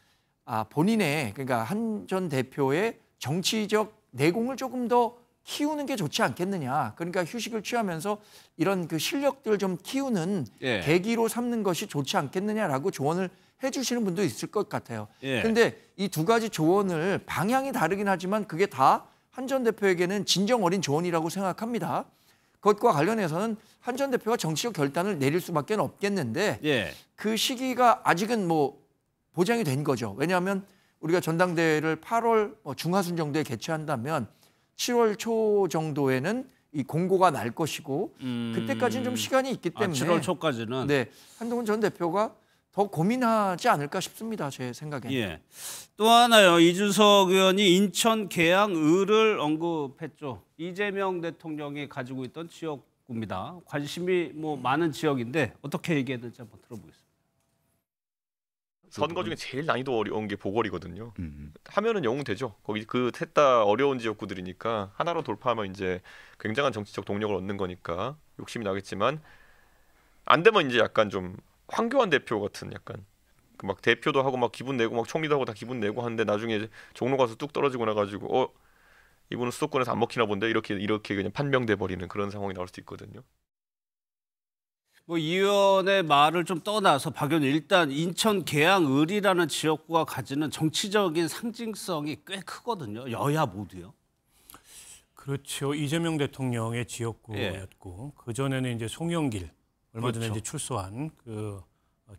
본인의 그러니까 한 전 대표의 정치적 내공을 조금 더 키우는 게 좋지 않겠느냐. 그러니까 휴식을 취하면서 이런 그 실력들 좀 키우는 예. 계기로 삼는 것이 좋지 않겠느냐라고 조언을 해주시는 분도 있을 것 같아요. 그런데 예. 이 두 가지 조언을 방향이 다르긴 하지만 그게 다 한 전 대표에게는 진정 어린 조언이라고 생각합니다. 그것과 관련해서는 한 전 대표가 정치적 결단을 내릴 수밖에 없겠는데 예. 그 시기가 아직은 뭐 보장이 된 거죠. 왜냐하면 우리가 전당대회를 8월 중하순 정도에 개최한다면 7월 초 정도에는 이 공고가 날 것이고 그때까지는 좀 시간이 있기 때문에 7월 초까지는 네, 한동훈 전 대표가 더 고민하지 않을까 싶습니다. 제 생각에는. 예. 또 하나요. 이준석 의원이 인천 계양을을 언급했죠. 이재명 대통령이 가지고 있던 지역구입니다. 관심이 많은 지역인데 어떻게 얘기했는지 한번 들어보겠습니다. 선거 중에 제일 난이도 어려운 게 보궐이거든요. 하면은 영웅 되죠. 거기 그 셋 다 어려운 지역구들이니까 하나로 돌파하면 이제 굉장한 정치적 동력을 얻는 거니까 욕심이 나겠지만 안 되면 이제 약간 좀 황교안 대표 같은 약간 그 막 대표도 하고 막 기분 내고 막 총리도 하고 다 기분 내고 하는데 나중에 종로 가서 뚝 떨어지고 나가지고 이분은 수도권에서 안 먹히나 본데 이렇게 그냥 판명돼 버리는 그런 상황이 나올 수도 있거든요. 이 의원의 말을 좀 떠나서 박 의원 일단 인천 계양을이라는 지역구가 가지는 정치적인 상징성이 꽤 크거든요. 여야 모두요. 그렇죠. 이재명 대통령의 지역구였고 그 전에는 이제 송영길 얼마 전에 그렇죠. 이제 출소한 그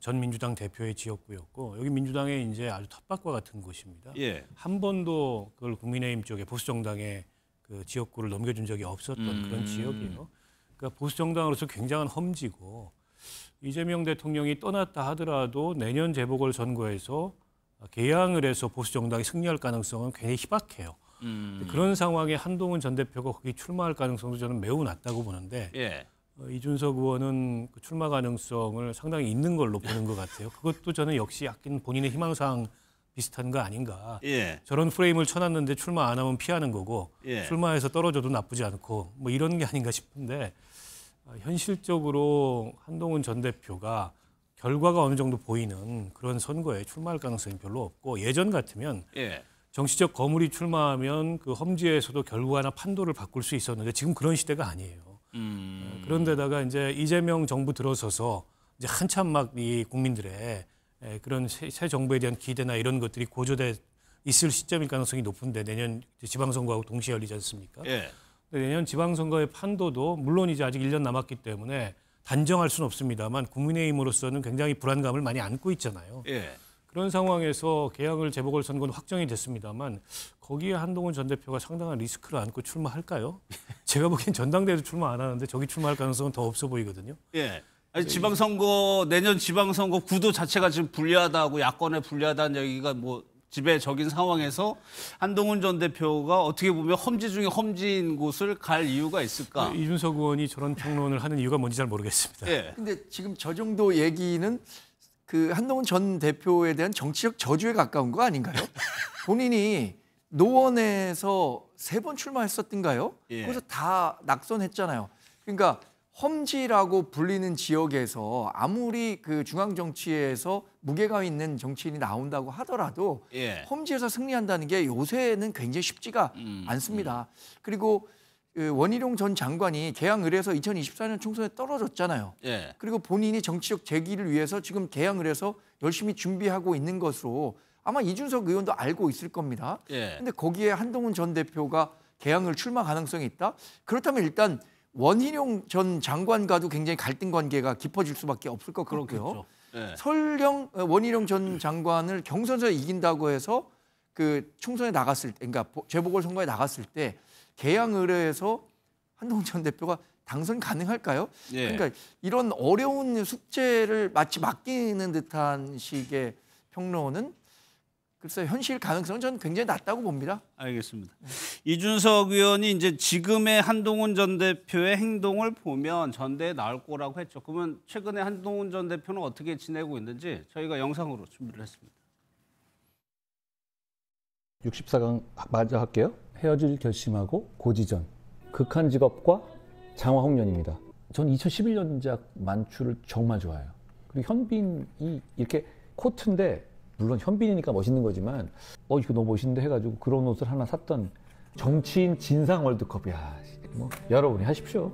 전 민주당 대표의 지역구였고 여기 민주당의 이제 아주 텃밭과 같은 곳입니다. 예. 한 번도 그걸 국민의힘 쪽에 보수 정당의 그 지역구를 넘겨준 적이 없었던 그런 지역이에요. 그러니까 보수 정당으로서 굉장한 험지고 이재명 대통령이 떠났다 하더라도 내년 재보궐 선거에서 계양을 해서 보수 정당이 승리할 가능성은 굉장히 희박해요. 그런 상황에 한동훈 전 대표가 거기 출마할 가능성도 저는 매우 낮다고 보는데 예. 이준석 의원은 그 출마 가능성을 상당히 있는 걸로 보는 것 같아요. 그것도 저는 역시 약간 본인의 희망사항 비슷한 거 아닌가. 예. 저런 프레임을 쳐놨는데 출마 안 하면 피하는 거고 예. 출마해서 떨어져도 나쁘지 않고 뭐 이런 게 아닌가 싶은데 현실적으로 한동훈 전 대표가 결과가 어느 정도 보이는 그런 선거에 출마할 가능성이 별로 없고 예전 같으면 예. 정치적 거물이 출마하면 그 험지에서도 결과나 판도를 바꿀 수 있었는데 지금 그런 시대가 아니에요. 그런데다가 이제 이재명 정부 들어서서 이제 한참 막 이 국민들의 그런 새 정부에 대한 기대나 이런 것들이 고조돼 있을 시점일 가능성이 높은데 내년 지방선거하고 동시에 열리지 않습니까? 예. 내년 지방선거의 판도도 물론 이제 아직 1년 남았기 때문에 단정할 수는 없습니다만 국민의힘으로서는 굉장히 불안감을 많이 안고 있잖아요. 예. 그런 상황에서 개항을 재보궐선거는 확정이 됐습니다만 거기에 한동훈 전 대표가 상당한 리스크를 안고 출마할까요? 제가 보기엔 전당대회도 출마 안 하는데 저기 출마할 가능성은 더 없어 보이거든요. 예. 아니, 지방선거 내년 지방선거 구도 자체가 지금 불리하다고 야권에 불리하다는 얘기가 뭐 지배적인 상황에서 한동훈 전 대표가 어떻게 보면 험지 중에 험지인 곳을 갈 이유가 있을까? 이준석 의원이 저런 평론을 하는 이유가 뭔지 잘 모르겠습니다. 예. 근데 지금 저 정도 얘기는 그 한동훈 전 대표에 대한 정치적 저주에 가까운 거 아닌가요? 본인이 노원에서 3번 출마했었던가요? 예. 그래서 다 낙선했잖아요. 그러니까 험지라고 불리는 지역에서 아무리 그 중앙 정치에서 무게감 있는 정치인이 나온다고 하더라도 예. 험지에서 승리한다는 게 요새는 굉장히 쉽지가 않습니다. 그리고 그 원희룡 전 장관이 개항 의뢰해서 2024년 총선에 떨어졌잖아요. 예. 그리고 본인이 정치적 재기를 위해서 지금 개항 의뢰해서 열심히 준비하고 있는 것으로 아마 이준석 의원도 알고 있을 겁니다. 예. 근데 거기에 한동훈 전 대표가 개항을 출마 가능성이 있다? 그렇다면 일단 원희룡 전 장관과도 굉장히 갈등 관계가 깊어질 수밖에 없을 것 같고요. 그렇겠죠. 예. 설령 원희룡 전 장관을 경선에서 이긴다고 해서 그 총선에 나갔을 때, 그러니까 재보궐선거에 나갔을 때 개항 의뢰에서 한동훈 전 대표가 당선 가능할까요? 예. 그러니까 이런 어려운 숙제를 마치 맡기는 듯한 식의 평론은 글쎄 현실 가능성은 저는 굉장히 낮다고 봅니다. 알겠습니다. 이준석 의원이 이제 지금의 한동훈 전 대표의 행동을 보면 전대에 나올 거라고 했죠. 그러면 최근에 한동훈 전 대표는 어떻게 지내고 있는지 저희가 영상으로 준비를 했습니다. 64강 마저 할게요. 헤어질 결심하고 고지전, 극한 직업과 장화홍련입니다. 전 2011년작 만추를 정말 좋아해요. 그리고 현빈이 이렇게 코트인데 물론 현빈이니까 멋있는 거지만 이거 너무 멋있는데 해가지고 그런 옷을 하나 샀던 정치인 진상 월드컵이야. 뭐 여러분이 하십시오.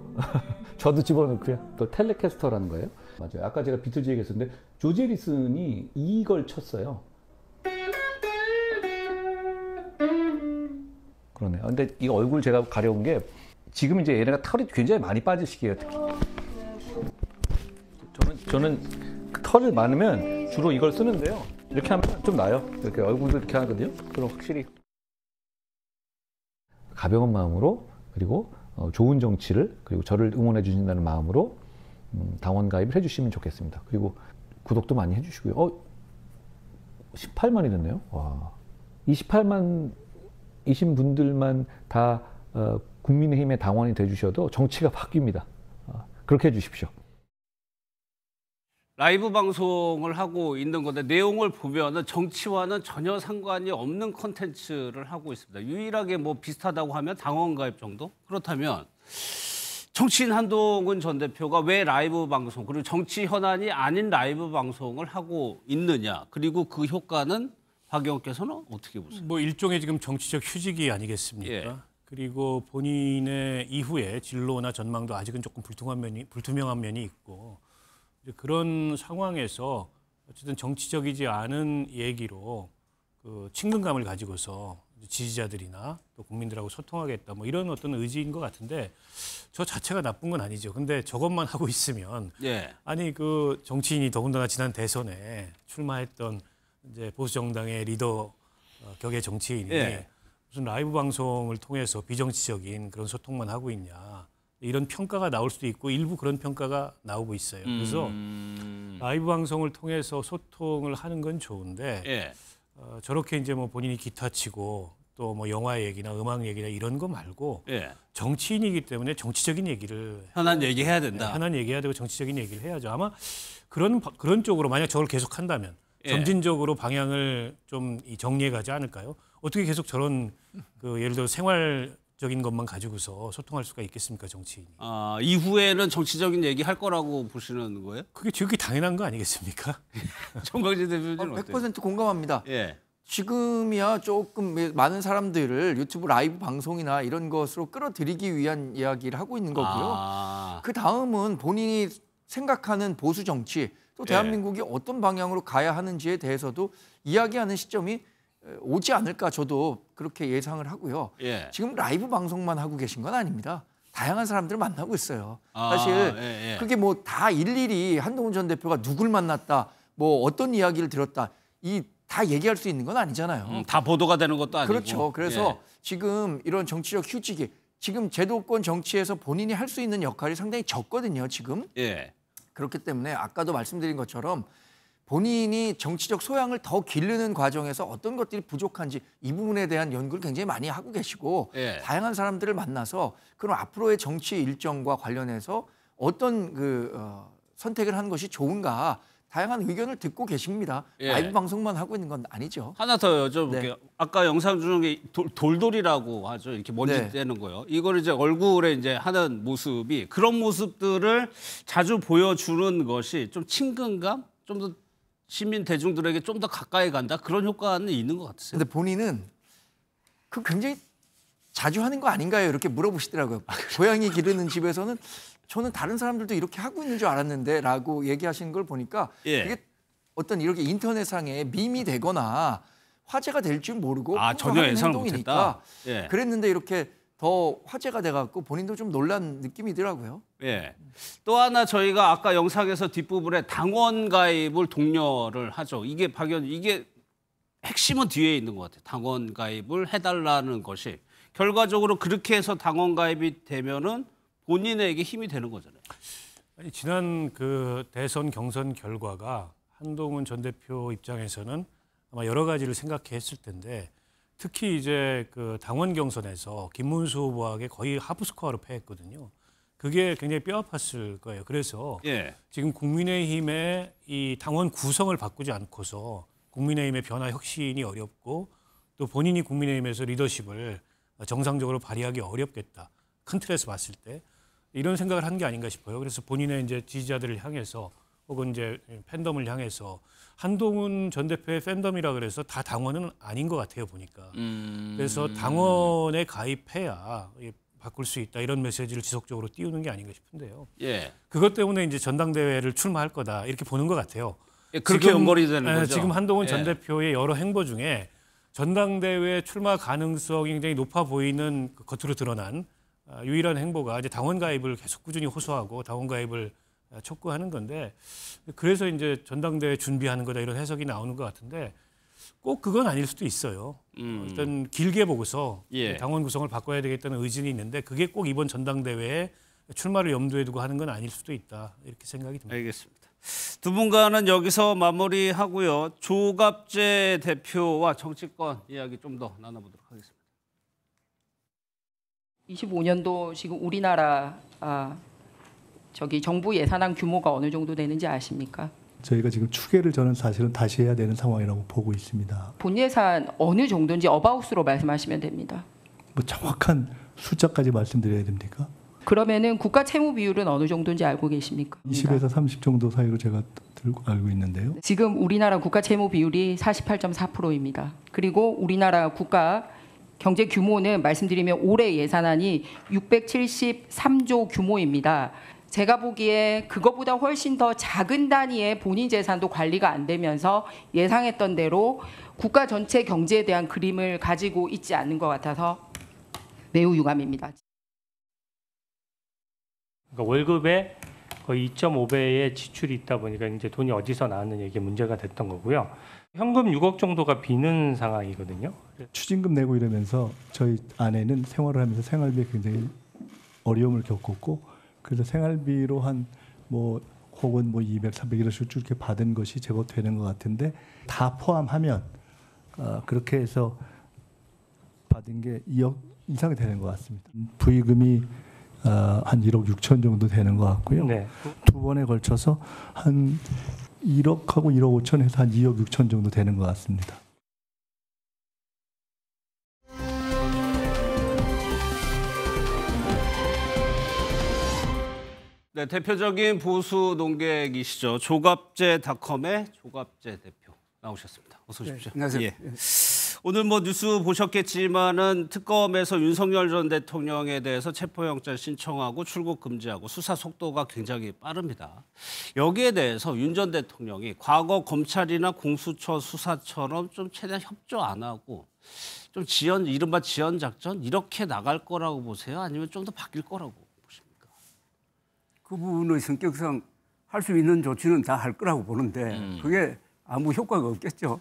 저도 집어넣고요. 또 텔레캐스터라는 거예요. 맞아요. 아까 제가 비틀즈 얘기했었는데 조지 해리슨이 이걸 쳤어요. 그러네요. 근데 이 얼굴 제가 가려운 게 지금 이제 얘네가 털이 굉장히 많이 빠질 시기예요. 저는 털을 많으면 주로 이걸 쓰는데요. 이렇게 하면 좀 나아요. 이렇게 얼굴도 이렇게 하거든요. 그럼 확실히 가벼운 마음으로 그리고 좋은 정치를 그리고 저를 응원해 주신다는 마음으로 당원 가입을 해주시면 좋겠습니다. 그리고 구독도 많이 해주시고요. 18만이 됐네요. 와, 28만이신 분들만 다 국민의힘의 당원이 돼주셔도 정치가 바뀝니다. 그렇게 해주십시오. 라이브 방송을 하고 있는 건데 내용을 보면은 정치와는 전혀 상관이 없는 콘텐츠를 하고 있습니다. 유일하게 뭐 비슷하다고 하면 당원 가입 정도? 그렇다면 정치인 한동훈 전 대표가 왜 라이브 방송 그리고 정치 현안이 아닌 라이브 방송을 하고 있느냐? 그리고 그 효과는 박 의원께서는 어떻게 보세요? 뭐 일종의 지금 정치적 휴직이 아니겠습니까? 예. 그리고 본인의 이후에 진로나 전망도 아직은 조금 불투명한 면이 있고 그런 상황에서 어쨌든 정치적이지 않은 얘기로 그 친근감을 가지고서 지지자들이나 또 국민들하고 소통하겠다 뭐 이런 어떤 의지인 것 같은데 저 자체가 나쁜 건 아니죠. 근데 저것만 하고 있으면 예. 아니 그 정치인이 더군다나 지난 대선에 출마했던 이제 보수 정당의 리더 격의 정치인이 예. 무슨 라이브 방송을 통해서 비정치적인 그런 소통만 하고 있냐. 이런 평가가 나올 수도 있고 일부 그런 평가가 나오고 있어요. 그래서 라이브 방송을 통해서 소통을 하는 건 좋은데 예. 저렇게 이제 뭐 본인이 기타 치고 또 뭐 영화 얘기나 음악 얘기나 이런 거 말고 예. 정치인이기 때문에 정치적인 얘기를 현안 얘기해야 된다. 네, 현안 얘기해야 되고 정치적인 얘기를 해야죠. 아마 그런 쪽으로 만약 저걸 계속한다면 예. 점진적으로 방향을 좀 정리해 가지 않을까요? 어떻게 계속 저런 예를 들어 생활적인 것만 가지고서 소통할 수가 있겠습니까, 정치인이? 이후에는 정치적인 얘기 할 거라고 보시는 거예요? 그게 지극히 당연한 거 아니겠습니까? 정광진 대표님 100% 공감합니다. 예. 지금이야 조금 많은 유튜브 라이브 방송이나 이런 것으로 끌어들이기 위한 이야기를 하고 있는 거고요. 그 다음은 본인이 생각하는 보수 정치 또 대한민국이 어떤 방향으로 가야 하는지에 대해서도 이야기하는 시점이 오지 않을까 저도 그렇게 예상을 하고요. 예. 지금 라이브 방송만 하고 계신 건 아닙니다. 다양한 사람들을 만나고 있어요. 사실 그게 뭐 다 일일이 한동훈 전 대표가 누굴 만났다, 뭐 어떤 이야기를 들었다, 다 얘기할 수 있는 건 아니잖아요. 다 보도가 되는 것도 아니고. 그렇죠. 그래서 지금 이런 정치적 휴직이 지금 제도권 정치에서 본인이 할 수 있는 역할이 상당히 적거든요. 지금. 예. 그렇기 때문에 아까도 말씀드린 것처럼 본인이 정치적 소양을 더 기르는 과정에서 어떤 것들이 부족한지 이 부분에 대한 연구를 굉장히 많이 하고 계시고 다양한 사람들을 만나서 그럼 앞으로의 정치 일정과 관련해서 어떤 선택을 하는 것이 좋은가 다양한 의견을 듣고 계십니다. 라이브 방송만 하고 있는 건 아니죠. 하나 더 여쭤볼게요. 아까 영상 중에 돌돌이라고 하죠. 이렇게 먼지 떼는 거요. 이걸 이제 얼굴에 이제 하는 모습이 그런 모습들을 자주 보여주는 것이 좀 친근감, 좀 더 시민 대중들에게 좀 더 가까이 간다 그런 효과는 있는 것 같으세요? 근데 본인은 그 굉장히 자주 하는 거 아닌가요? 이렇게 물어보시더라고요. 고양이 기르는 집에서는 저는 다른 사람들도 이렇게 하고 있는 줄 알았는데 라고 얘기하시는 걸 보니까 이게 어떤 이렇게 인터넷상에 밈이 되거나 화제가 될 줄 모르고 전혀 예상을 행동이니까 못했다. 그랬는데 이렇게 더 화제가 돼갖고 본인도 좀 놀란 느낌이더라고요. 예. 또 하나 저희가 아까 영상에서 뒷부분에 당원 가입을 독려를 하죠. 이게 이게 핵심은 뒤에 있는 것 같아요. 당원 가입을 해달라는 것이 결과적으로 그렇게 해서 당원 가입이 되면은 본인에게 힘이 되는 거잖아요. 아니, 지난 대선 경선 결과가 한동훈 전 대표 입장에서는 아마 여러 가지를 생각했을 텐데 특히 이제 당원 경선에서 김문수 후보에게 거의 하프 스코어로 패했거든요. 그게 굉장히 뼈아팠을 거예요. 그래서 지금 국민의힘의 이 당원 구성을 바꾸지 않고서 국민의힘의 변화 혁신이 어렵고 또 본인이 국민의힘에서 리더십을 정상적으로 발휘하기 어렵겠다. 큰 틀에서 봤을 때 이런 생각을 한 게 아닌가 싶어요. 그래서 본인의 이제 지지자들을 향해서 혹은 이제 팬덤을 향해서 한동훈 전 대표의 팬덤이라 그래서 다 당원은 아닌 것 같아요 보니까. 그래서 당원에 가입해야 바꿀 수 있다 이런 메시지를 지속적으로 띄우는 게 아닌가 싶은데요. 그것 때문에 이제 전당대회를 출마할 거다 이렇게 보는 것 같아요. 그렇게 연결이 되는 거죠. 지금 한동훈 전 대표의 여러 행보 중에 전당대회 출마 가능성이 굉장히 높아 보이는 겉으로 드러난 유일한 행보가 이제 당원 가입을 계속 꾸준히 호소하고 당원 가입을 촉구하는 건데 그래서 이제 전당대회 준비하는 거다 이런 해석이 나오는 것 같은데 꼭 그건 아닐 수도 있어요. 일단 길게 보고서 당원 구성을 바꿔야 되겠다는 의지는 있는데 그게 꼭 이번 전당대회에 출마를 염두에 두고 하는 건 아닐 수도 있다 이렇게 생각이 듭니다. 알겠습니다. 두 분과는 여기서 마무리하고요. 조갑재 대표와 정치권 이야기 좀 더 나눠보도록 하겠습니다. 25년도 지금 우리나라 정부 예산안 규모가 어느 정도 되는지 아십니까? 저희가 지금 추계를 저는 사실은 다시 해야 되는 상황이라고 보고 있습니다. 본 예산 어느 정도인지 어바웃으로 말씀하시면 됩니다. 뭐 정확한 숫자까지 말씀드려야 됩니까? 그러면은 국가 채무 비율은 어느 정도인지 알고 계십니까? 20에서 30 정도 사이로 제가 알고 있는데요. 지금 우리나라 국가 채무 비율이 48.4%입니다. 그리고 우리나라 국가 경제 규모는 말씀드리면 올해 예산안이 673조 규모입니다. 제가 보기에 그거보다 훨씬 더 작은 단위의 본인 재산도 관리가 안 되면서 예상했던 대로 국가 전체 경제에 대한 그림을 가지고 있지 않는 것 같아서 매우 유감입니다. 그러니까 월급의 거의 2.5배의 지출이 있다 보니까 이제 돈이 어디서 나왔느냐 이게 문제가 됐던 거고요. 현금 6억 정도가 비는 상황이거든요. 추징금 내고 이러면서 저희 아내는 생활을 하면서 생활비에 굉장히 어려움을 겪었고 그래서 생활비로 혹은 200, 300 이런 식으로 이렇게 받은 것이 제법 되는 것 같은데 다 포함하면 그렇게 해서 받은 게 2억 이상 되는 것 같습니다. 부의금이 한 1억 6천 정도 되는 것 같고요. 네. 두 번에 걸쳐서 한 1억하고 1억 5천 해서 한 2억 6천 정도 되는 것 같습니다. 네, 대표적인 보수 농객이시죠. 조갑제닷컴의 조갑제 대표 나오셨습니다. 어서 오십시오. 네, 안녕하세요. 예. 오늘 뭐 뉴스 보셨겠지만은 특검에서 윤석열 전 대통령에 대해서 체포영장 신청하고 출국 금지하고 수사 속도가 굉장히 빠릅니다. 여기에 대해서 윤 전 대통령이 과거 검찰이나 공수처 수사처럼 좀 최대한 협조 안 하고 좀 이른바 지연 작전 이렇게 나갈 거라고 보세요? 아니면 좀 더 바뀔 거라고? 그분의 성격상 할 수 있는 조치는 다 할 거라고 보는데 그게 아무 효과가 없겠죠.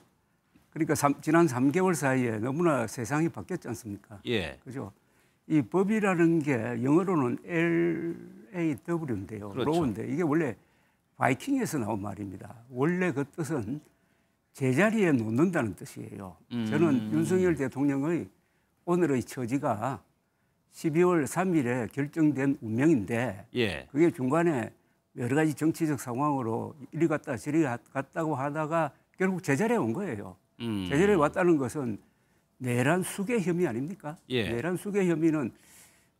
그러니까 지난 3개월 사이에 너무나 세상이 바뀌었지 않습니까? 예. 그죠? 이 법이라는 게 영어로는 LAW인데요. 그렇죠. 로우인데 이게 원래 바이킹에서 나온 말입니다. 원래 그 뜻은 제자리에 놓는다는 뜻이에요. 저는 윤석열 대통령의 오늘의 처지가 12월 3일에 결정된 운명인데 예. 그게 중간에 여러 가지 정치적 상황으로 이리 갔다 저리 갔다고 하다가 결국 제자리에 온 거예요. 제자리에 왔다는 것은 내란 수괴 혐의 아닙니까? 예. 내란 수괴 혐의는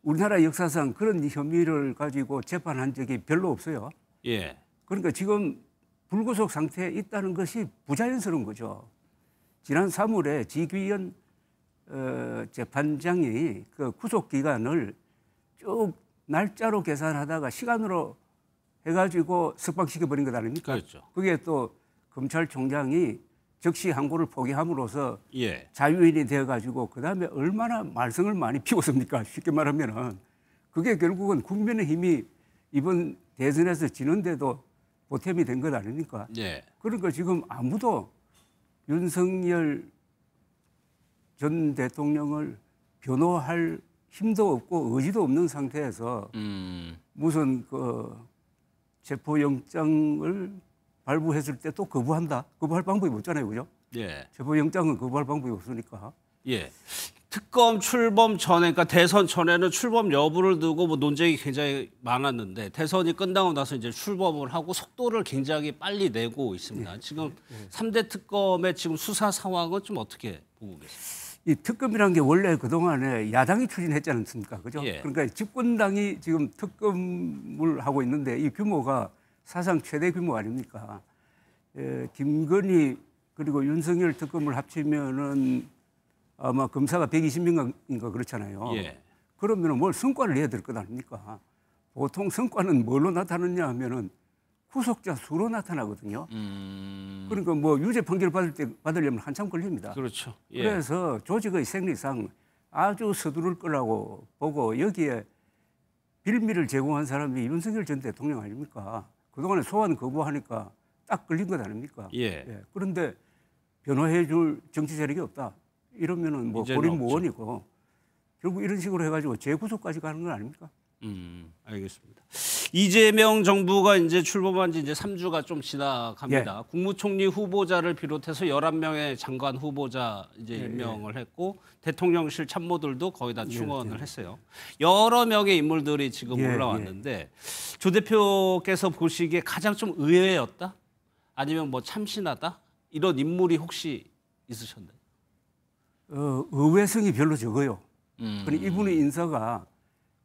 우리나라 역사상 그런 혐의를 가지고 재판한 적이 별로 없어요. 예. 그러니까 지금 불구속 상태에 있다는 것이 부자연스러운 거죠. 지난 3월에 지귀현 재판장이 그 구속 기간을 쭉 날짜로 계산하다가 시간으로 해가지고 석방시켜 버린 것 아닙니까? 그렇죠. 그게 또 검찰총장이 즉시 항고를 포기함으로써 예. 자유인이 되어가지고 그 다음에 얼마나 말썽을 많이 피웠습니까? 쉽게 말하면은 그게 결국은 국민의힘이 이번 대선에서 지는데도 보탬이 된 것 아닙니까? 예. 그러니까 지금 아무도 윤석열 전 대통령을 변호할 힘도 없고 의지도 없는 상태에서 무슨 그 체포영장을 발부했을 때 또 거부한다? 거부할 방법이 없잖아요, 그죠? 예. 체포영장은 거부할 방법이 없으니까. 예. 특검 출범 전에, 그러니까 대선 전에는 출범 여부를 두고 뭐 논쟁이 굉장히 많았는데 대선이 끝나고 나서 이제 출범을 하고 속도를 굉장히 빨리 내고 있습니다. 지금 3대 특검의 지금 수사 상황은 좀 어떻게 보고 계십니까? 이 특검이라는 게 원래 그동안에 야당이 추진했지 않습니까? 그죠? 예. 그러니까 집권당이 지금 특검을 하고 있는데 이 규모가 사상 최대 규모 아닙니까? 김건희 그리고 윤석열 특검을 합치면은 아마 검사가 120명인가 그렇잖아요. 예. 그러면 뭘 성과를 내야 될 것 아닙니까? 보통 성과는 뭘로 나타나냐 하면은 구속자 수로 나타나거든요. 그러니까 뭐 유죄 판결 받으려면 한참 걸립니다. 그렇죠. 예. 그래서 조직의 생리상 아주 서두를 거라고 보고 여기에 빌미를 제공한 사람이 윤석열 전 대통령 아닙니까? 그동안에 소환 거부하니까 딱 걸린 것 아닙니까? 예. 그런데 변호해 줄 정치 세력이 없다. 이러면은 뭐 고립무원이고 결국 이런 식으로 해가지고 재구속까지 가는 건 아닙니까? 알겠습니다. 이재명 정부가 이제 출범한 지 이제 3주가 좀 지나갑니다. 예. 국무총리 후보자를 비롯해서 11명의 장관 후보자 이제 임명을 했고 대통령실 참모들도 거의 다 충원을 했어요. 여러 명의 인물들이 지금 올라왔는데 조 대표께서 보시기에 가장 좀 의외였다? 아니면 뭐 참신하다? 이런 인물이 혹시 있으셨나요? 의외성이 별로 적어요. 그러니까 이분의 인사가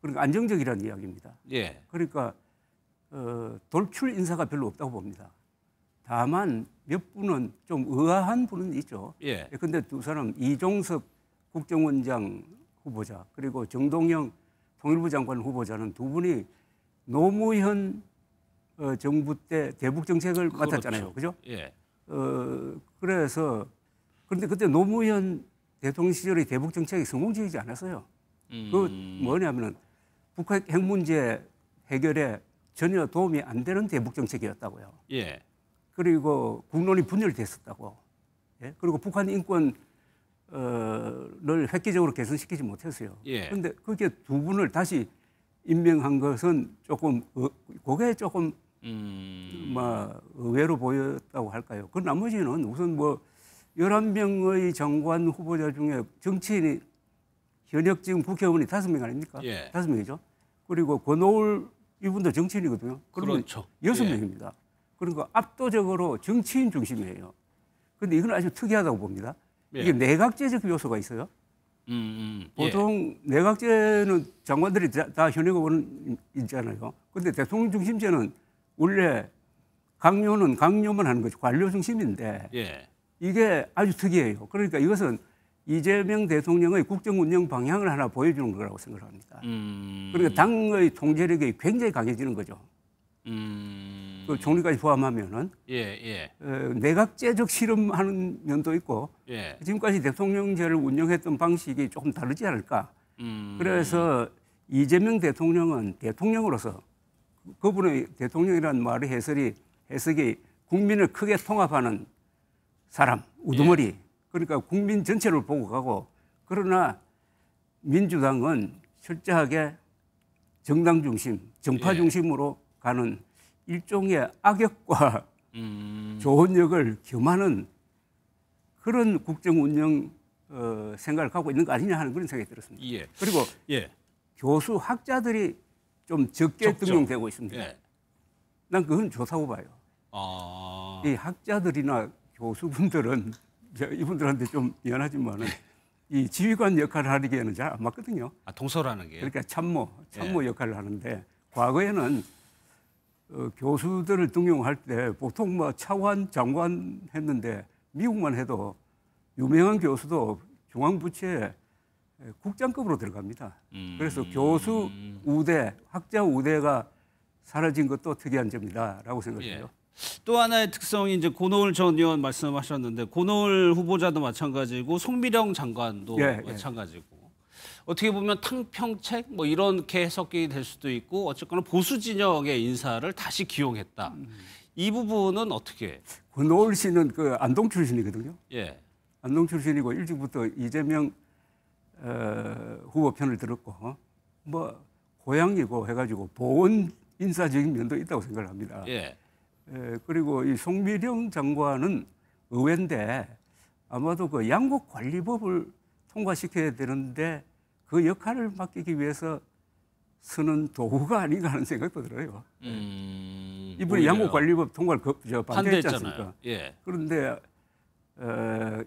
그러니까 안정적이라는 이야기입니다. 예. 그러니까 돌출 인사가 별로 없다고 봅니다. 다만 몇 분은 좀 의아한 분은 있죠. 예. 근데 두 사람 이종섭 국정원장 후보자 그리고 정동영 통일부 장관 후보자는 두 분이 노무현 정부 때 대북 정책을 맡았잖아요. 그죠? 예. 그래서 그런데 그때 노무현 대통령 시절의 대북 정책이 성공적이지 않았어요. 그 뭐냐면은 북한 핵 문제 해결에 전혀 도움이 안 되는 대북 정책이었다고요. 예. 그리고 국론이 분열됐었다고. 예? 그리고 북한 인권을 획기적으로 개선시키지 못했어요. 예. 그런데 그렇게 두 분을 다시 임명한 것은 조금 그게 조금 의외로 보였다고 할까요? 그 나머지는 우선 뭐 11명의 장관 후보자 중에 정치인이 현역 지금 국회의원이 5명 아닙니까? 예. 5명이죠. 그리고 권오울 이분도 정치인이거든요. 그러면 그렇죠. 6명입니다. 그러니까 압도적으로 정치인 중심이에요. 그런데 이건 아주 특이하다고 봅니다. 예. 이게 내각제적 요소가 있어요. 예. 보통 내각제는 장관들이 다 현역 의원 있잖아요. 그런데 대통령 중심제는 원래 강요는 강요만 하는 거죠. 관료 중심인데 예. 이게 아주 특이해요. 그러니까 이것은 이재명 대통령의 국정 운영 방향을 하나 보여주는 거라고 생각합니다. 그러니까 당의 통제력이 굉장히 강해지는 거죠. 그 총리까지 포함하면은 내각제적 실험하는 면도 있고 지금까지 대통령제를 운영했던 방식이 조금 다르지 않을까. 그래서 이재명 대통령은 대통령으로서 그분의 대통령이라는 말의 해석이 국민을 크게 통합하는 사람, 우두머리. 그러니까 국민 전체를 보고 가고 그러나 민주당은 철저하게 정당 중심, 정파 중심으로 가는 일종의 악역과 좋은 역을 겸하는 그런 국정 운영 생각을 갖고 있는 거 아니냐 하는 그런 생각이 들었습니다. 그리고 교수 학자들이 좀 적게 등용되고 있습니다. 난 그건 좋다고 봐요. 이 학자들이나 교수분들은 이분들한테 좀 미안하지만은 이 지휘관 역할을 하기에는 잘 안 맞거든요. 동서라는 게. 그러니까 참모 역할을 하는데 과거에는 교수들을 등용할 때 보통 뭐 차관, 장관 했는데 미국만 해도 유명한 교수도 중앙부처에 국장급으로 들어갑니다. 그래서 교수 우대, 학자 우대가 사라진 것도 특이한 점이다라고 생각해요. 또 하나의 특성이 이제 권오울 전 의원 말씀하셨는데 권오울 후보자도 마찬가지고 송미령 장관도 마찬가지고 어떻게 보면 탕평책 뭐 이렇게 해석이 될 수도 있고 어쨌거나 보수 진영의 인사를 다시 기용했다. 이 부분은 어떻게? 권오울 씨는 그 안동 출신이거든요. 예. 안동 출신이고 일찍부터 이재명 후보 편을 들었고 뭐 고향이고 해가지고 보온 인사적인 면도 있다고 생각을 합니다. 그리고 이 송미령 장관은 의회인데 아마도 그 양곡관리법을 통과시켜야 되는데 그 역할을 맡기기 위해서 쓰는 도구가 아닌가 하는 생각도 들어요. 이분이 양곡관리법 통과를 반대했지 않습니까? 그런데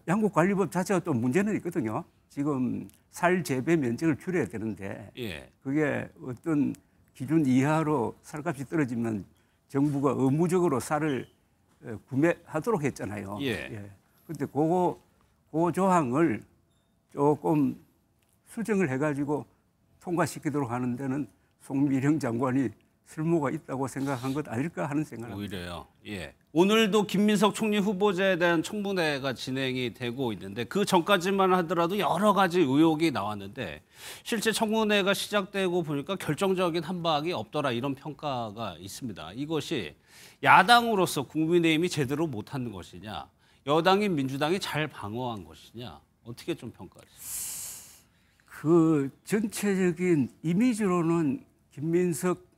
양곡관리법 자체가 또 문제는 있거든요. 지금 살 재배 면적을 줄여야 되는데 그게 어떤 기준 이하로 살값이 떨어지면 정부가 의무적으로 쌀을 구매하도록 했잖아요. 그런데 그 조항을 조금 수정을 해가지고 통과시키도록 하는 데는 송미령 장관이 쓸모가 있다고 생각한 것 아닐까 하는 생각입니다. 오히려요. 오늘도 김민석 총리 후보자에 대한 청문회가 진행이 되고 있는데 그 전까지만 하더라도 여러 가지 의혹이 나왔는데 실제 청문회가 시작되고 보니까 결정적인 한방이 없더라 이런 평가가 있습니다. 이것이 야당으로서 국민의힘이 제대로 못한 것이냐 여당인 민주당이 잘 방어한 것이냐 어떻게 좀 평가하세요? 그 전체적인 이미지로는 김민석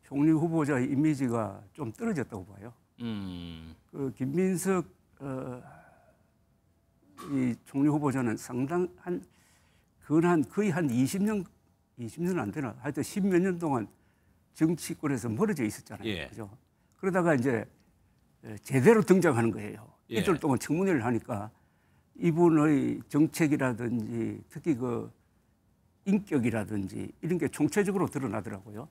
총리 후보자의 이미지가 좀 떨어졌다고 봐요. 그 김민석 이 총리 후보자는 거의 한 20년 안 되나 하여튼 10몇 년 동안 정치권에서 멀어져 있었잖아요. 그죠? 그러다가 이제 제대로 등장하는 거예요. 일주일 동안 청문회를 하니까 이분의 정책이라든지 특히 그 인격이라든지 이런 게 총체적으로 드러나더라고요.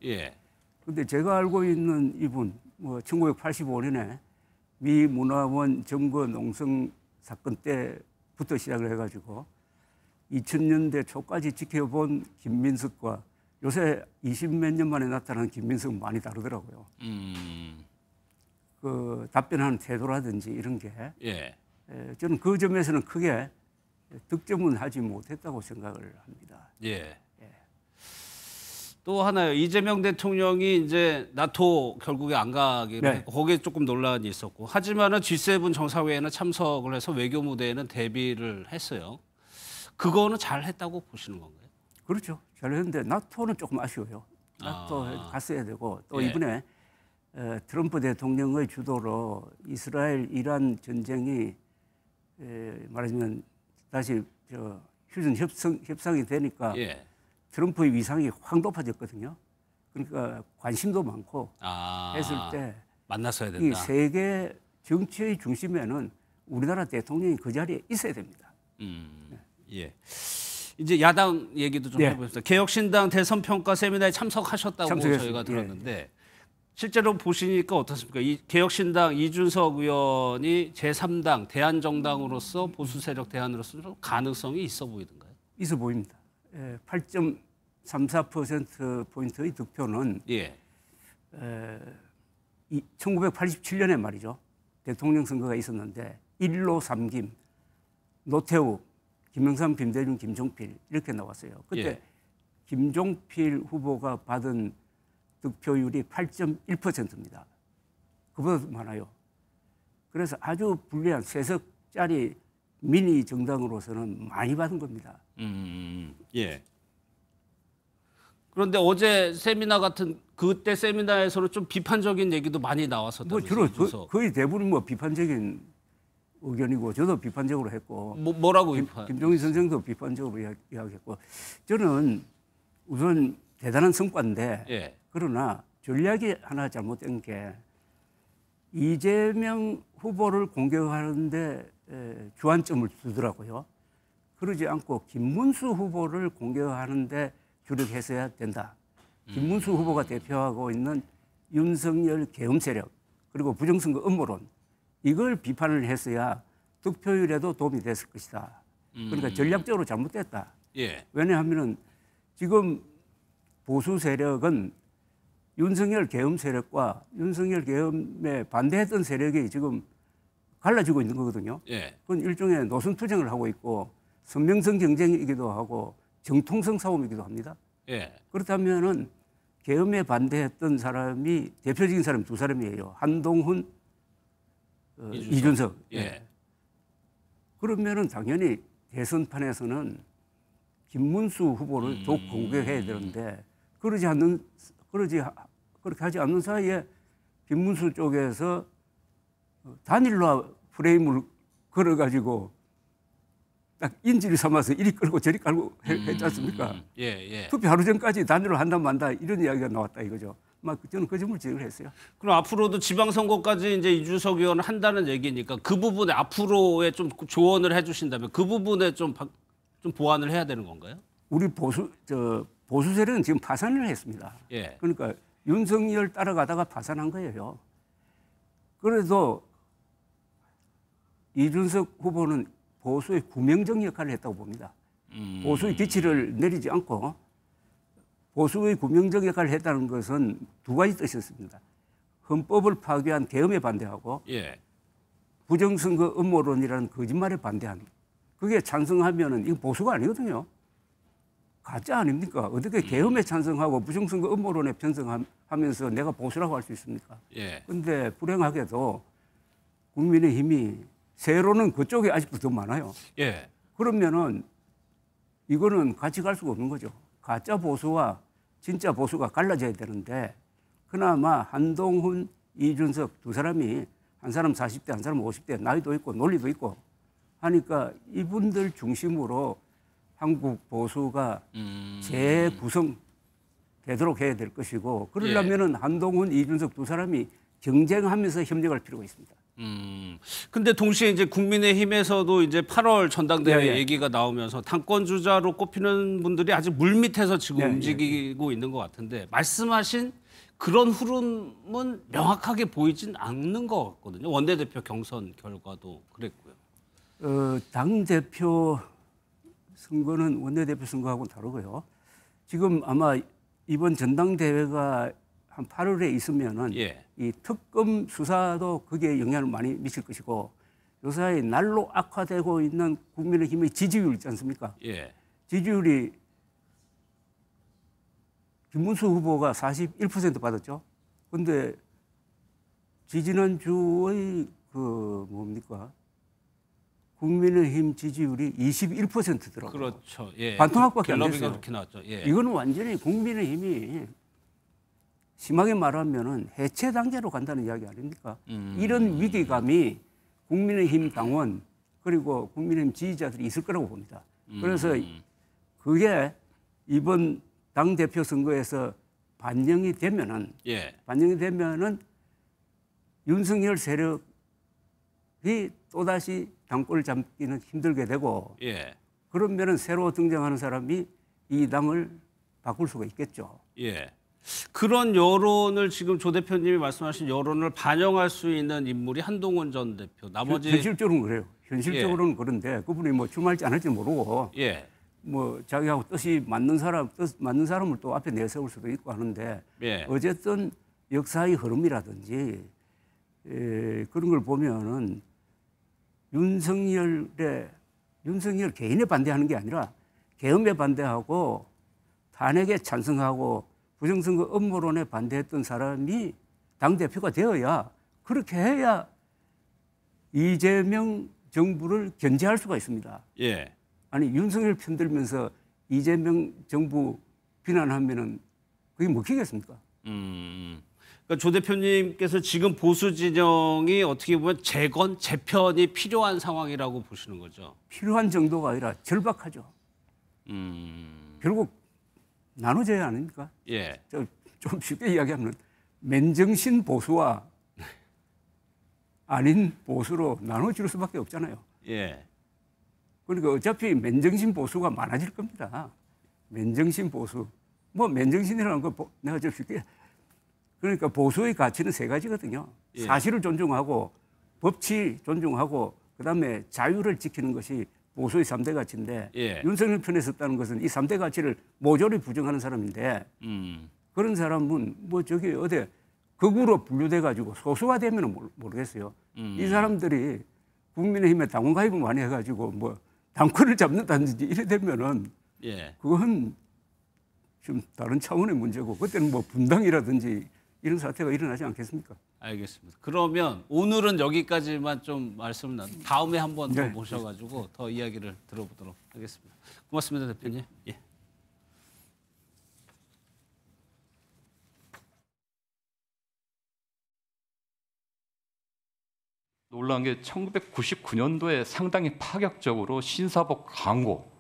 근데 제가 알고 있는 이분, 뭐 1985년에 미 문화원 점거 농성 사건 때부터 시작을 해가지고 2000년대 초까지 지켜본 김민석과 요새 20몇 년 만에 나타나는 김민석은 많이 다르더라고요. 그 답변하는 태도라든지 이런 게 저는 그 점에서는 크게 득점은 하지 못했다고 생각을 합니다. 또 하나요. 이재명 대통령이 이제 나토 결국에 안 가기로 했고 거기에 조금 논란이 있었고 하지만은 G7 정상회의에는 참석을 해서 외교 무대에는 대비를 했어요. 그거는 잘 했다고 보시는 건가요? 그렇죠. 잘 했는데 나토는 조금 아쉬워요. 나토 갔어야 되고 또 이번에 트럼프 대통령의 주도로 이스라엘 이란 전쟁이 말하자면 다시 휴전 협상이 되니까 예. 트럼프의 위상이 확 높아졌거든요. 그러니까 관심도 많고 했을 때 만났어야 이 된다. 세계 정치의 중심에는 우리나라 대통령이 그 자리에 있어야 됩니다. 예. 이제 야당 얘기도 좀 예. 해보겠습니다. 개혁신당 대선 평가 세미나에 참석하셨다고 참석했습니다. 저희가 들었는데 실제로 보시니까 어떻습니까? 이 개혁신당 이준석 의원이 제3당 대한정당으로서 보수 세력 대안으로서 좀 가능성이 있어 보이던가요? 있어 보입니다. 8.34% 포인트의 득표는 1987년에 말이죠. 대통령 선거가 있었는데 1로 3김, 노태우, 김영삼, 김대중, 김종필 이렇게 나왔어요. 그때 김종필 후보가 받은 득표율이 8.1%입니다. 그보다 더 많아요. 그래서 아주 불리한 3석짜리 미니 정당으로서는 많이 받은 겁니다. 예. 그런데 어제 세미나 같은 그때 세미나에서는 좀 비판적인 얘기도 많이 나왔었다면서요. 뭐 주로 거의 대부분 뭐 비판적인 의견이고 저도 비판적으로 했고 뭐라고 비판? 김종인 선생도 비판적으로 이야기했고 저는 우선 대단한 성과인데 그러나 전략이 하나 잘못된 게 이재명 후보를 공격하는데 주안점을 두더라고요. 그러지 않고 김문수 후보를 공격하는데 주력했어야 된다. 김문수 후보가 대표하고 있는 윤석열 계엄 세력 그리고 부정선거 음모론 이걸 비판을 했어야 득표율에도 도움이 됐을 것이다. 그러니까 전략적으로 잘못됐다. 왜냐하면 지금 보수 세력은 윤석열 계엄 세력과 윤석열 계엄에 반대했던 세력이 지금 갈라지고 있는 거거든요. 그건 일종의 노선 투쟁을 하고 있고 선명성 경쟁이기도 하고 정통성 싸움이기도 합니다. 그렇다면은 계엄에 반대했던 사람이 대표적인 사람이 두 사람이에요. 한동훈, 이준석. 그러면은 당연히 대선판에서는 김문수 후보를 더욱 공격해야 되는데 그렇게 하지 않는 사이에 김문수 쪽에서 단일화 프레임을 걸어가지고 딱 인지를 삼아서 이리 끌고 저리 깔고 했지 않습니까? 투표 하루 전까지 단일화 한다 만다 이런 이야기가 나왔다 이거죠. 막 저는 그 점을 지적을 했어요. 그럼 앞으로도 지방선거까지 이제 이준석 의원은 한다는 얘기니까 그 부분에 앞으로에 좀 조언을 해주신다면 그 부분에 좀 보완을 해야 되는 건가요? 우리 보수 세력은 지금 파산을 했습니다. 그러니까 윤석열 따라가다가 파산한 거예요. 그래도 이준석 후보는 보수의 구명정 역할을 했다고 봅니다. 보수의 기치를 내리지 않고 보수의 구명정 역할을 했다는 것은 두 가지 뜻이 있습니다. 헌법을 파괴한 계엄에 반대하고 부정선거 음모론이라는 거짓말에 반대하는 그게 찬성하면은 이거 보수가 아니거든요. 가짜 아닙니까? 어떻게 계엄에 찬성하고 부정선거 음모론에 편성하면서 내가 보수라고 할 수 있습니까? 그런데 불행하게도 국민의힘이 세로는 그쪽에 아직도 더 많아요. 그러면은 이거는 같이 갈 수가 없는 거죠. 가짜 보수와 진짜 보수가 갈라져야 되는데 그나마 한동훈, 이준석 두 사람이 한 사람 40대, 한 사람 50대 나이도 있고 논리도 있고 하니까 이분들 중심으로 한국 보수가 재구성되도록 해야 될 것이고 그러려면은 한동훈, 이준석 두 사람이 경쟁하면서 협력할 필요가 있습니다. 근데 동시에 이제 국민의힘에서도 이제 8월 전당대회 얘기가 나오면서 당권 주자로 꼽히는 분들이 아직 물밑에서 지금 움직이고 있는 것 같은데 말씀하신 그런 흐름은 명확하게 보이진 않는 것 같거든요. 원내대표 경선 결과도 그랬고요. 당대표 선거는 원내대표 선거하고는 다르고요. 지금 아마 이번 전당대회가 한 8월에 있으면은 이 특검 수사도 거기에 영향을 많이 미칠 것이고 요사이 날로 악화되고 있는 국민의힘의 지지율 있지 않습니까? 지지율이 김문수 후보가 41% 받았죠. 그런데 지지난주의 국민의힘 지지율이 21%더라고요. 그렇죠. 반토막밖에 안 됐어요. 그렇게 나왔죠. 이거는 완전히 국민의힘이 심하게 말하면은 해체 단계로 간다는 이야기 아닙니까? 이런 위기감이 국민의힘 당원 그리고 국민의힘 지지자들이 있을 거라고 봅니다. 그래서 그게 이번 당 대표 선거에서 반영이 되면은 윤석열 세력이 또다시 당권을 잡기는 힘들게 되고 그러면은 새로 등장하는 사람이 이 당을 바꿀 수가 있겠죠. 그런 여론을 지금 조 대표님이 말씀하신 여론을 반영할 수 있는 인물이 한동훈 전 대표. 나머지 현실적으로는 그래요. 현실적으로는 그런데 그분이 뭐 출마할지 안 할지 모르고 뭐 자기하고 뜻이 맞는 사람을 또 앞에 내세울 수도 있고 하는데 어쨌든 역사의 흐름이라든지 그런 걸 보면은 윤석열 개인에 반대하는 게 아니라 계엄에 반대하고 탄핵에 찬성하고 부정선거 음모론에 반대했던 사람이 당대표가 되어야 그렇게 해야 이재명 정부를 견제할 수가 있습니다. 아니 윤석열 편들면서 이재명 정부 비난하면은 그게 먹히겠습니까? 그러니까 조 대표님께서 지금 보수 진영이 어떻게 보면 재편이 필요한 상황이라고 보시는 거죠? 필요한 정도가 아니라 절박하죠. 결국 나눠져야 아닙니까? 좀 쉽게 이야기하면 맨정신 보수와 아닌 보수로 나눠질 수밖에 없잖아요. 그러니까 어차피 맨정신 보수가 많아질 겁니다. 맨정신 보수. 뭐 맨정신이라는 거 내가 좀 쉽게. 그러니까 보수의 가치는 세 가지거든요. 사실을 존중하고 법치 존중하고 그다음에 자유를 지키는 것이 보수의 3대 가치인데 윤석열 편에 섰다는 것은 이 3대 가치를 모조리 부정하는 사람인데 그런 사람은 뭐 저기 어디 극우로 분류돼 가지고 소수가 되면 모르겠어요. 이 사람들이 국민의힘에 당원 가입을 많이 해가지고 뭐 당권을 잡는다든지 이래 되면은 그건 좀 다른 차원의 문제고 그때는 뭐 분당이라든지 이런 사태가 일어나지 않겠습니까? 알겠습니다. 그러면 오늘은 여기까지만 좀 말씀을 나누고 다음에 한 번 더 모셔가지고 더 이야기를 들어보도록 하겠습니다. 고맙습니다, 대표님. 놀라운 게 1999년도에 상당히 파격적으로 신사복 광고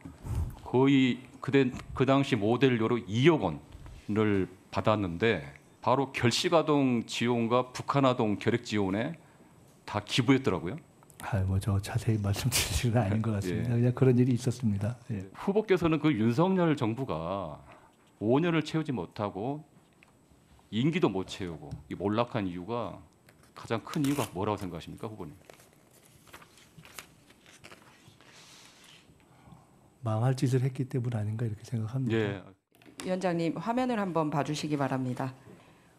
거의 그 당시 모델료로 2억 원을 받았는데 바로 결식아동 지원과 북한아동 결핵 지원에 다 기부했더라고요. 뭐 저 자세히 말씀드릴 건 아닌 것 같습니다. 그냥 그런 일이 있었습니다. 후보께서는 그 윤석열 정부가 5년을 채우지 못하고 임기도 못 채우고 이 몰락한 이유가 가장 큰 이유가 뭐라고 생각하십니까, 후보님? 망할 짓을 했기 때문 아닌가 이렇게 생각합니다. 위원장님 화면을 한번 봐주시기 바랍니다.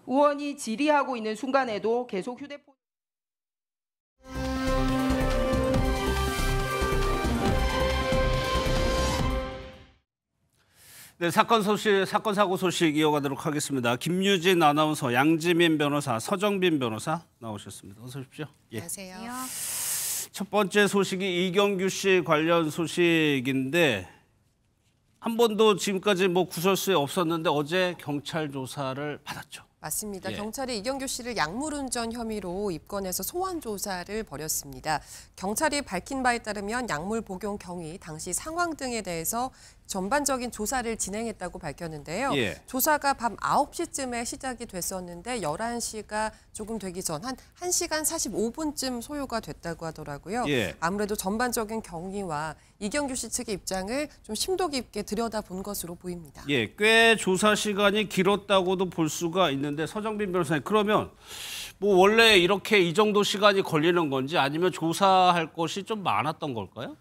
의원이 질의하고 있는 순간에도 계속 휴대폰 네, 사건 사고 소식 이어가도록 하겠습니다. 김유진 아나운서, 양지민 변호사, 서정빈 변호사 나오셨습니다. 어서 오십시오. 안녕하세요. 첫 번째 소식이 이경규 씨 관련 소식인데 한 번도 지금까지 뭐 구설수에 없었는데 어제 경찰 조사를 받았죠. 맞습니다. 경찰이 이경규 씨를 약물운전 혐의로 입건해서 소환 조사를 벌였습니다. 경찰이 밝힌 바에 따르면 약물 복용 경위, 당시 상황 등에 대해서 전반적인 조사를 진행했다고 밝혔는데요. 조사가 밤 9시쯤에 시작이 됐었는데 11시가 조금 되기 전 한 1시간 45분쯤 소요가 됐다고 하더라고요. 아무래도 전반적인 경위와 이경규 씨 측의 입장을 좀 심도 깊게 들여다본 것으로 보입니다. 꽤 조사 시간이 길었다고도 볼 수가 있는데 서정빈 변호사님, 그러면 뭐 원래 이렇게 이 정도 시간이 걸리는 건지 아니면 조사할 것이 좀 많았던 걸까요?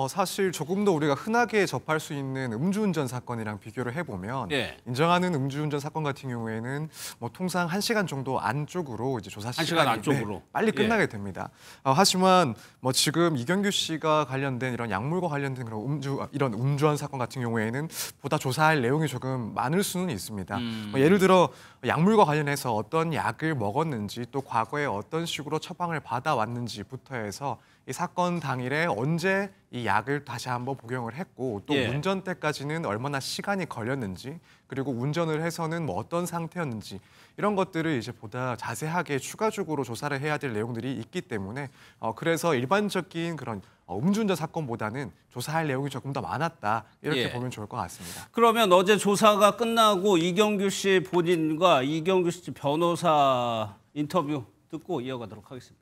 사실 조금 더 우리가 흔하게 접할 수 있는 음주운전 사건이랑 비교를 해보면 인정하는 음주운전 사건 같은 경우에는 뭐 통상 1시간 정도 안쪽으로 이제 조사 시간이 안쪽으로. 빨리 끝나게 됩니다. 하지만 뭐 지금 이경규 씨가 관련된 이런 약물과 관련된 그런 이런 음주한 사건 같은 경우에는 보다 조사할 내용이 조금 많을 수는 있습니다. 뭐 예를 들어 약물과 관련해서 어떤 약을 먹었는지 또 과거에 어떤 식으로 처방을 받아왔는지부터 해서 이 사건 당일에 언제 이 약을 다시 한번 복용을 했고 또 운전대까지는 얼마나 시간이 걸렸는지 그리고 운전을 해서는 뭐 어떤 상태였는지 이런 것들을 이제 보다 자세하게 추가적으로 조사를 해야 될 내용들이 있기 때문에 그래서 일반적인 그런 음주운전 사건보다는 조사할 내용이 조금 더 많았다 이렇게 보면 좋을 것 같습니다. 그러면 어제 조사가 끝나고 이경규 씨 본인과 이경규 씨 변호사 인터뷰 듣고 이어가도록 하겠습니다.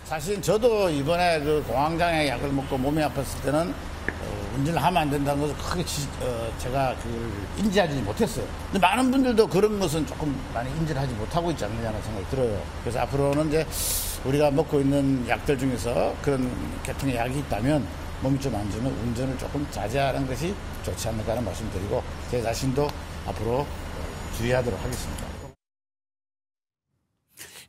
사실 저도 이번에 그 공황장애 약을 먹고 몸이 아팠을 때는 운전을 하면 안 된다는 것을 크게 제가 그걸 인지하지 못했어요. 근데 많은 분들도 그런 것은 조금 많이 인지를 하지 못하고 있지 않느냐는 생각이 들어요. 그래서 앞으로는 이제 우리가 먹고 있는 약들 중에서 그런 계통의 약이 있다면 몸이 좀 안 좋으면 운전을 조금 자제하는 것이 좋지 않을까 하는 말씀드리고 제 자신도 앞으로 주의하도록 하겠습니다.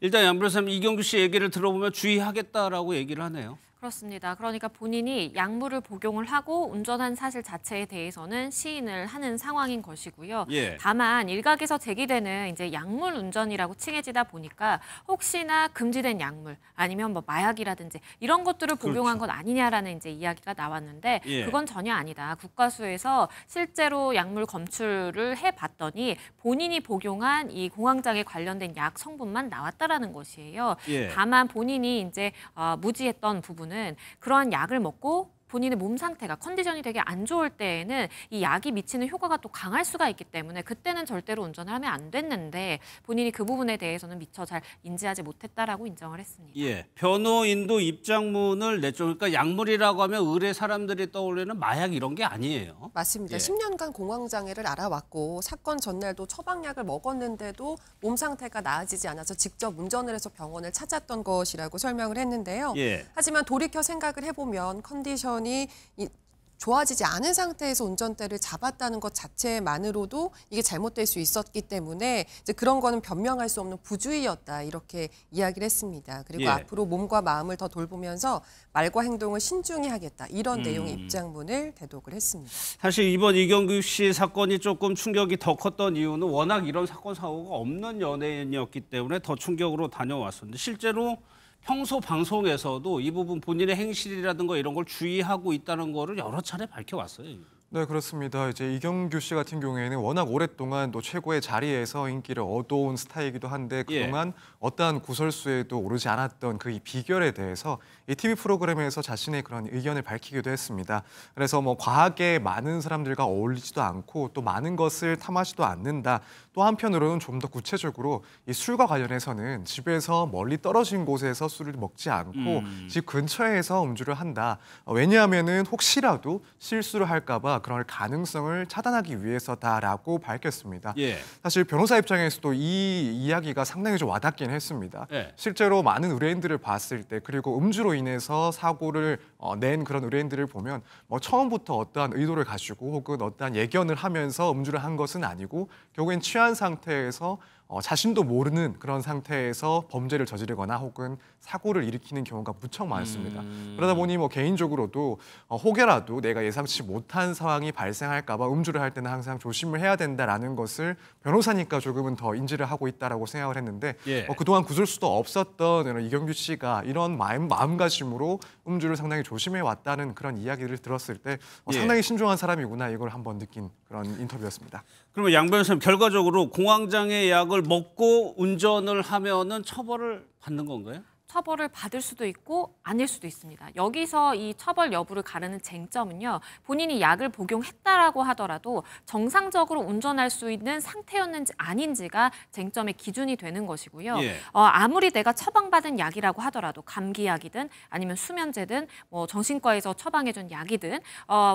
일단 양 변호사님 이경규 씨 얘기를 들어보면 주의하겠다라고 얘기를 하네요. 그렇습니다. 그러니까 본인이 약물을 복용을 하고 운전한 사실 자체에 대해서는 시인을 하는 상황인 것이고요. 다만 일각에서 제기되는 이제 약물 운전이라고 칭해지다 보니까 혹시나 금지된 약물 아니면 뭐 마약이라든지 이런 것들을 복용한 건 아니냐라는 이제 이야기가 나왔는데 그건 전혀 아니다. 국과수에서 실제로 약물 검출을 해봤더니 본인이 복용한 이 공황장애 관련된 약 성분만 나왔다라는 것이에요. 다만 본인이 이제 무지했던 부분 그러한 약을 먹고 본인의 몸 상태가 컨디션이 되게 안 좋을 때에는 이 약이 미치는 효과가 또 강할 수가 있기 때문에 그때는 절대로 운전을 하면 안 됐는데 본인이 그 부분에 대해서는 미처 잘 인지하지 못했다라고 인정을 했습니다. 변호인도 입장문을 냈죠. 그러니까 약물이라고 하면 의뢰 사람들이 떠올리는 마약 이런 게 아니에요. 맞습니다. 10년간 공황장애를 알아왔고 사건 전날도 처방약을 먹었는데도 몸 상태가 나아지지 않아서 직접 운전을 해서 병원을 찾았던 것이라고 설명을 했는데요. 하지만 돌이켜 생각을 해보면 컨디션이 좋아지지 않은 상태에서 운전대를 잡았다는 것 자체만으로도 이게 잘못될 수 있었기 때문에 이제 그런 거는 변명할 수 없는 부주의였다 이렇게 이야기를 했습니다. 그리고 앞으로 몸과 마음을 더 돌보면서 말과 행동을 신중히 하겠다 이런 내용의 입장문을 대독을 했습니다. 사실 이번 이경규 씨 사건이 조금 충격이 더 컸던 이유는 워낙 이런 사건 사고가 없는 연예인이었기 때문에 더 충격으로 다녀왔었는데 실제로 평소 방송에서도 이 부분 본인의 행실이라든가 이런 걸 주의하고 있다는 거를 여러 차례 밝혀왔어요. 네, 그렇습니다. 이제 이경규 씨 같은 경우에는 워낙 오랫동안 또 최고의 자리에서 인기를 얻어온 스타이기도 한데 그동안 어떠한 구설수에도 오르지 않았던 그 비결에 대해서 이 TV 프로그램에서 자신의 그런 의견을 밝히기도 했습니다. 그래서 뭐 과하게 많은 사람들과 어울리지도 않고 또 많은 것을 탐하지도 않는다. 또 한편으로는 좀 더 구체적으로 이 술과 관련해서는 집에서 멀리 떨어진 곳에서 술을 먹지 않고 집 근처에서 음주를 한다. 왜냐하면은 혹시라도 실수를 할까 봐 그럴 가능성을 차단하기 위해서다라고 밝혔습니다. 사실 변호사 입장에서도 이 이야기가 상당히 좀 와닿긴 했습니다. 실제로 많은 의뢰인들을 봤을 때 그리고 음주로 인해서 사고를 낸 그런 의뢰인들을 보면 뭐 처음부터 어떠한 의도를 가지고 혹은 어떠한 예견을 하면서 음주를 한 것은 아니고 결국엔 취한 상태에서 자신도 모르는 그런 상태에서 범죄를 저지르거나 혹은 사고를 일으키는 경우가 무척 많습니다. 그러다 보니 뭐 개인적으로도 혹여라도 내가 예상치 못한 상황이 발생할까 봐 음주를 할 때는 항상 조심을 해야 된다라는 것을 변호사니까 조금은 더 인지를 하고 있다라고 생각을 했는데 그동안 구설수도 없었던 이런 이경규 씨가 이런 마음가짐으로 음주를 상당히 조심해 왔다는 그런 이야기를 들었을 때 상당히 신중한 사람이구나 이걸 한번 느낀 그런 인터뷰였습니다. 그러면 양 변호사님 결과적으로 공황장애 약을 먹고 운전을 하면은 처벌을 받는 건가요? 처벌을 받을 수도 있고 아닐 수도 있습니다. 여기서 이 처벌 여부를 가르는 쟁점은요. 본인이 약을 복용했다라고 하더라도 정상적으로 운전할 수 있는 상태였는지 아닌지가 쟁점의 기준이 되는 것이고요. 아무리 내가 처방받은 약이라고 하더라도 감기약이든 아니면 수면제든 뭐 정신과에서 처방해준 약이든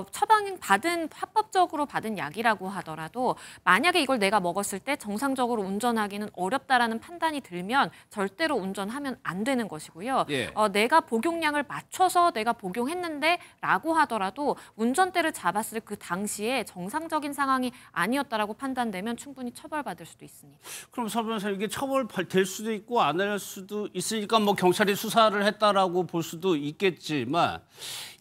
처방받은 합법적으로 받은 약이라고 하더라도 만약에 이걸 내가 먹었을 때 정상적으로 운전하기는 어렵다라는 판단이 들면 절대로 운전하면 안 되는 것이고요. 내가 복용량을 맞춰서 내가 복용했는데 라고 하더라도 운전대를 잡았을 그 당시에 정상적인 상황이 아니었다라고 판단되면 충분히 처벌받을 수도 있습니다. 그럼 서 변호사님 이게 처벌될 수도 있고 안 할 수도 있으니까 뭐 경찰이 수사를 했다라고 볼 수도 있겠지만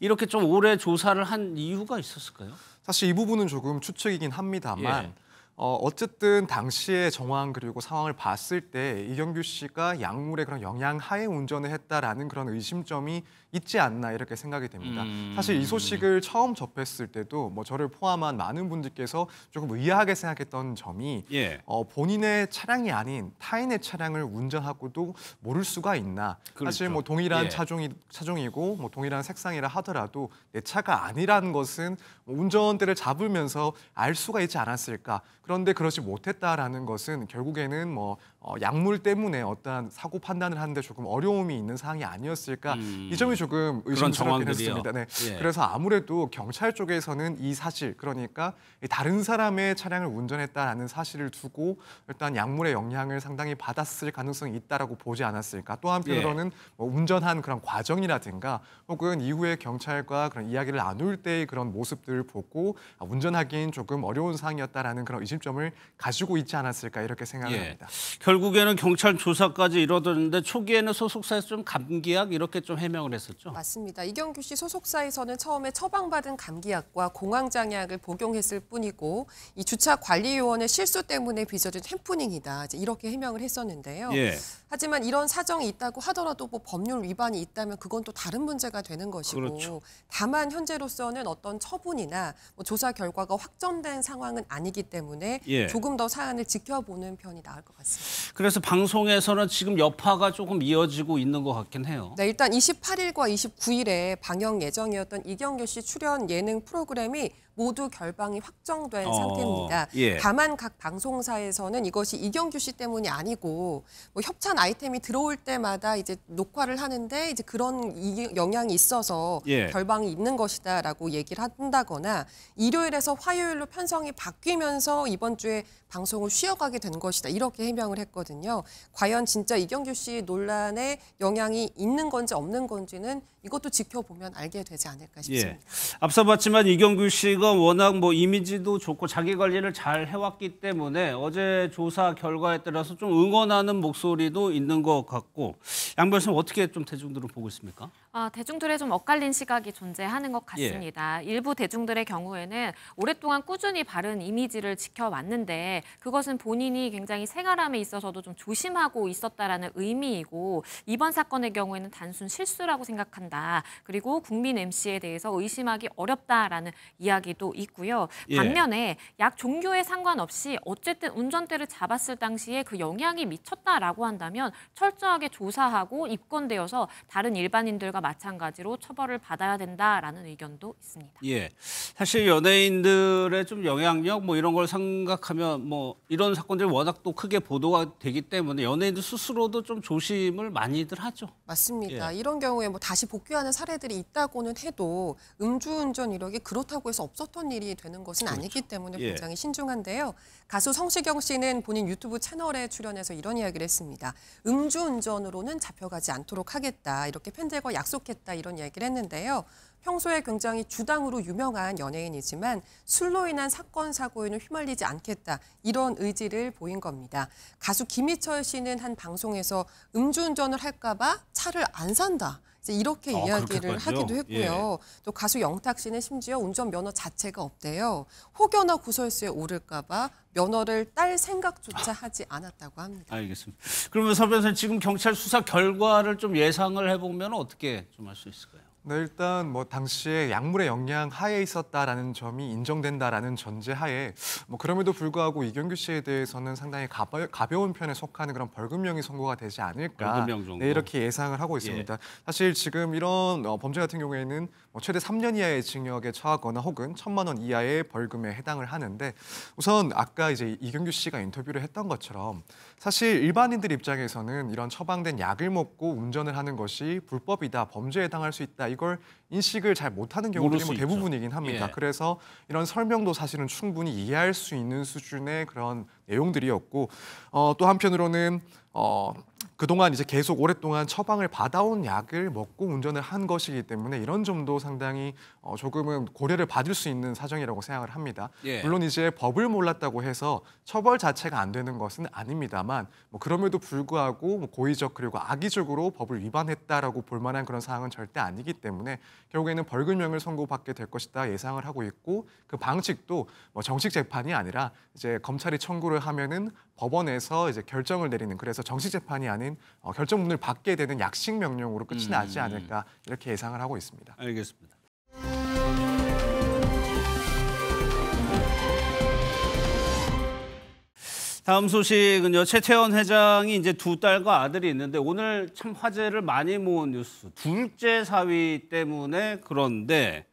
이렇게 좀 오래 조사를 한 이유가 있었을까요? 사실 이 부분은 조금 추측이긴 합니다만 어쨌든 당시의 정황 그리고 상황을 봤을 때 이경규 씨가 약물의 그런 영향 하에 운전을 했다라는 그런 의심점이 있지 않나 이렇게 생각이 됩니다. 사실 이 소식을 처음 접했을 때도 뭐 저를 포함한 많은 분들께서 조금 의아하게 생각했던 점이 본인의 차량이 아닌 타인의 차량을 운전하고도 모를 수가 있나. 그렇죠. 사실 뭐 동일한 차종이고 뭐 동일한 색상이라 하더라도 내 차가 아니라는 것은 운전대를 잡으면서 알 수가 있지 않았을까. 그런데 그러지 못했다라는 것은 결국에는 뭐 약물 때문에 어떠한 사고 판단을 하는데 조금 어려움이 있는 사항이 아니었을까. 이 점이 조금 의심스럽긴 했습니다. 네. 그래서 아무래도 경찰 쪽에서는 이 사실, 그러니까 다른 사람의 차량을 운전했다라는 사실을 두고 일단 약물의 영향을 상당히 받았을 가능성이 있다라고 보지 않았을까. 또 한편으로는 뭐 운전한 그런 과정이라든가 혹은 이후에 경찰과 그런 이야기를 나눌 때의 그런 모습들을 보고 운전하기엔 조금 어려운 상황이었다라는 그런 의심점을 가지고 있지 않았을까 이렇게 생각을 합니다. 결국에는 경찰 조사까지 이뤄졌는데 초기에는 소속사에서 좀 감기약 이렇게 좀 해명을 했었죠. 맞습니다. 이경규 씨 소속사에서는 처음에 처방받은 감기약과 공황장애약을 복용했을 뿐이고 이 주차 관리요원의 실수 때문에 빚어진 해프닝이다. 이렇게 해명을 했었는데요. 하지만 이런 사정이 있다고 하더라도 뭐 법률 위반이 있다면 그건 또 다른 문제가 되는 것이고 다만 현재로서는 어떤 처분이나 뭐 조사 결과가 확정된 상황은 아니기 때문에 조금 더 사안을 지켜보는 편이 나을 것 같습니다. 그래서 방송에서는 지금 여파가 조금 이어지고 있는 것 같긴 해요. 네, 일단 28일과 29일에 방영 예정이었던 이경규 씨 출연 예능 프로그램이 모두 결방이 확정된 상태입니다. 다만 각 방송사에서는 이것이 이경규 씨 때문이 아니고 뭐 협찬 아이템이 들어올 때마다 이제 녹화를 하는데 이제 그런 영향이 있어서 결방이 있는 것이다라고 얘기를 한다거나 일요일에서 화요일로 편성이 바뀌면서 이번 주에 방송을 쉬어가게 된 것이다. 이렇게 해명을 했거든요. 과연 진짜 이경규 씨 논란에 영향이 있는 건지 없는 건지는 이것도 지켜보면 알게 되지 않을까 싶습니다. 앞서 봤지만 이경규 씨가 워낙 뭐 이미지도 좋고 자기 관리를 잘 해왔기 때문에 어제 조사 결과에 따라서 좀 응원하는 목소리도 있는 것 같고 양 변호사님 어떻게 좀 대중들은 보고 있습니까? 대중들의 좀 엇갈린 시각이 존재하는 것 같습니다. 일부 대중들의 경우에는 오랫동안 꾸준히 바른 이미지를 지켜왔는데 그것은 본인이 굉장히 생활함에 있어서도 좀 조심하고 있었다라는 의미이고 이번 사건의 경우에는 단순 실수라고 생각한다. 그리고 국민 MC에 대해서 의심하기 어렵다라는 이야기도 있고요. 반면에 약 종교에 상관없이 어쨌든 운전대를 잡았을 당시에 그 영향이 미쳤다라고 한다면 철저하게 조사하고 입건되어서 다른 일반인들과 마찬가지로 처벌을 받아야 된다라는 의견도 있습니다. 사실 연예인들의 좀 영향력 뭐 이런 걸 생각하면 뭐 이런 사건들이 워낙 또 크게 보도가 되기 때문에 연예인들 스스로도 좀 조심을 많이들 하죠. 맞습니다. 이런 경우에 뭐 다시 복귀하는 사례들이 있다고는 해도 음주운전 이력이 그렇다고 해서 없었던 일이 되는 것은 아니기 때문에 굉장히 신중한데요. 가수 성시경 씨는 본인 유튜브 채널에 출연해서 이런 이야기를 했습니다. 음주운전으로는 잡혀가지 않도록 하겠다. 이렇게 팬들과 약속했다. 이런 이야기를 했는데요. 평소에 굉장히 주당으로 유명한 연예인이지만 술로 인한 사건, 사고에는 휘말리지 않겠다. 이런 의지를 보인 겁니다. 가수 김희철 씨는 한 방송에서 음주운전을 할까 봐 차를 안 산다. 이렇게 이야기를 하기도 했고요. 또 가수 영탁 씨는 심지어 운전면허 자체가 없대요. 혹여나 구설수에 오를까 봐 면허를 딸 생각조차 하지 않았다고 합니다. 알겠습니다. 그러면 서 변호사님 지금 경찰 수사 결과를 좀 예상을 해보면 어떻게 좀 할 수 있을까요? 네, 일단 뭐 당시에 약물의 영향 하에 있었다라는 점이 인정된다라는 전제하에 뭐 그럼에도 불구하고 이경규 씨에 대해서는 상당히 가벼운 편에 속하는 그런 벌금형이 선고가 되지 않을까. 벌금형 정도. 네, 이렇게 예상을 하고 있습니다. 사실 지금 이런 범죄 같은 경우에는 뭐 최대 3년 이하의 징역에 처하거나 혹은 1,000만 원 이하의 벌금에 해당을 하는데 우선 아까 이제 이경규 씨가 인터뷰를 했던 것처럼 사실 일반인들 입장에서는 이런 처방된 약을 먹고 운전을 하는 것이 불법이다, 범죄에 해당할 수 있다. 이걸 인식을 잘 못하는 경우들이 뭐 대부분이긴 합니다. 그래서 이런 설명도 사실은 충분히 이해할 수 있는 수준의 그런 내용들이었고 또 한편으로는 그동안 이제 계속 오랫동안 처방을 받아온 약을 먹고 운전을 한 것이기 때문에 이런 점도 상당히 조금은 고려를 받을 수 있는 사정이라고 생각을 합니다. 예. 물론 이제 법을 몰랐다고 해서 처벌 자체가 안 되는 것은 아닙니다만 뭐 그럼에도 불구하고 뭐 고의적 그리고 악의적으로 법을 위반했다라고 볼 만한 그런 사항은 절대 아니기 때문에 결국에는 벌금형을 선고받게 될 것이다 예상을 하고 있고 그 방식도 뭐 정식 재판이 아니라 이제 검찰이 청구를 하면은 법원에서 이제 결정을 내리는 그래서 정식 재판이 아닌 결정문을 받게 되는 약식 명령으로 끝이 나지 않을까 이렇게 예상을 하고 있습니다. 알겠습니다. 다음 소식은요. 최태원 회장이 이제 두 딸과 아들이 있는데 오늘 참 화제를 많이 모은 뉴스. 둘째 사위 때문에 그런데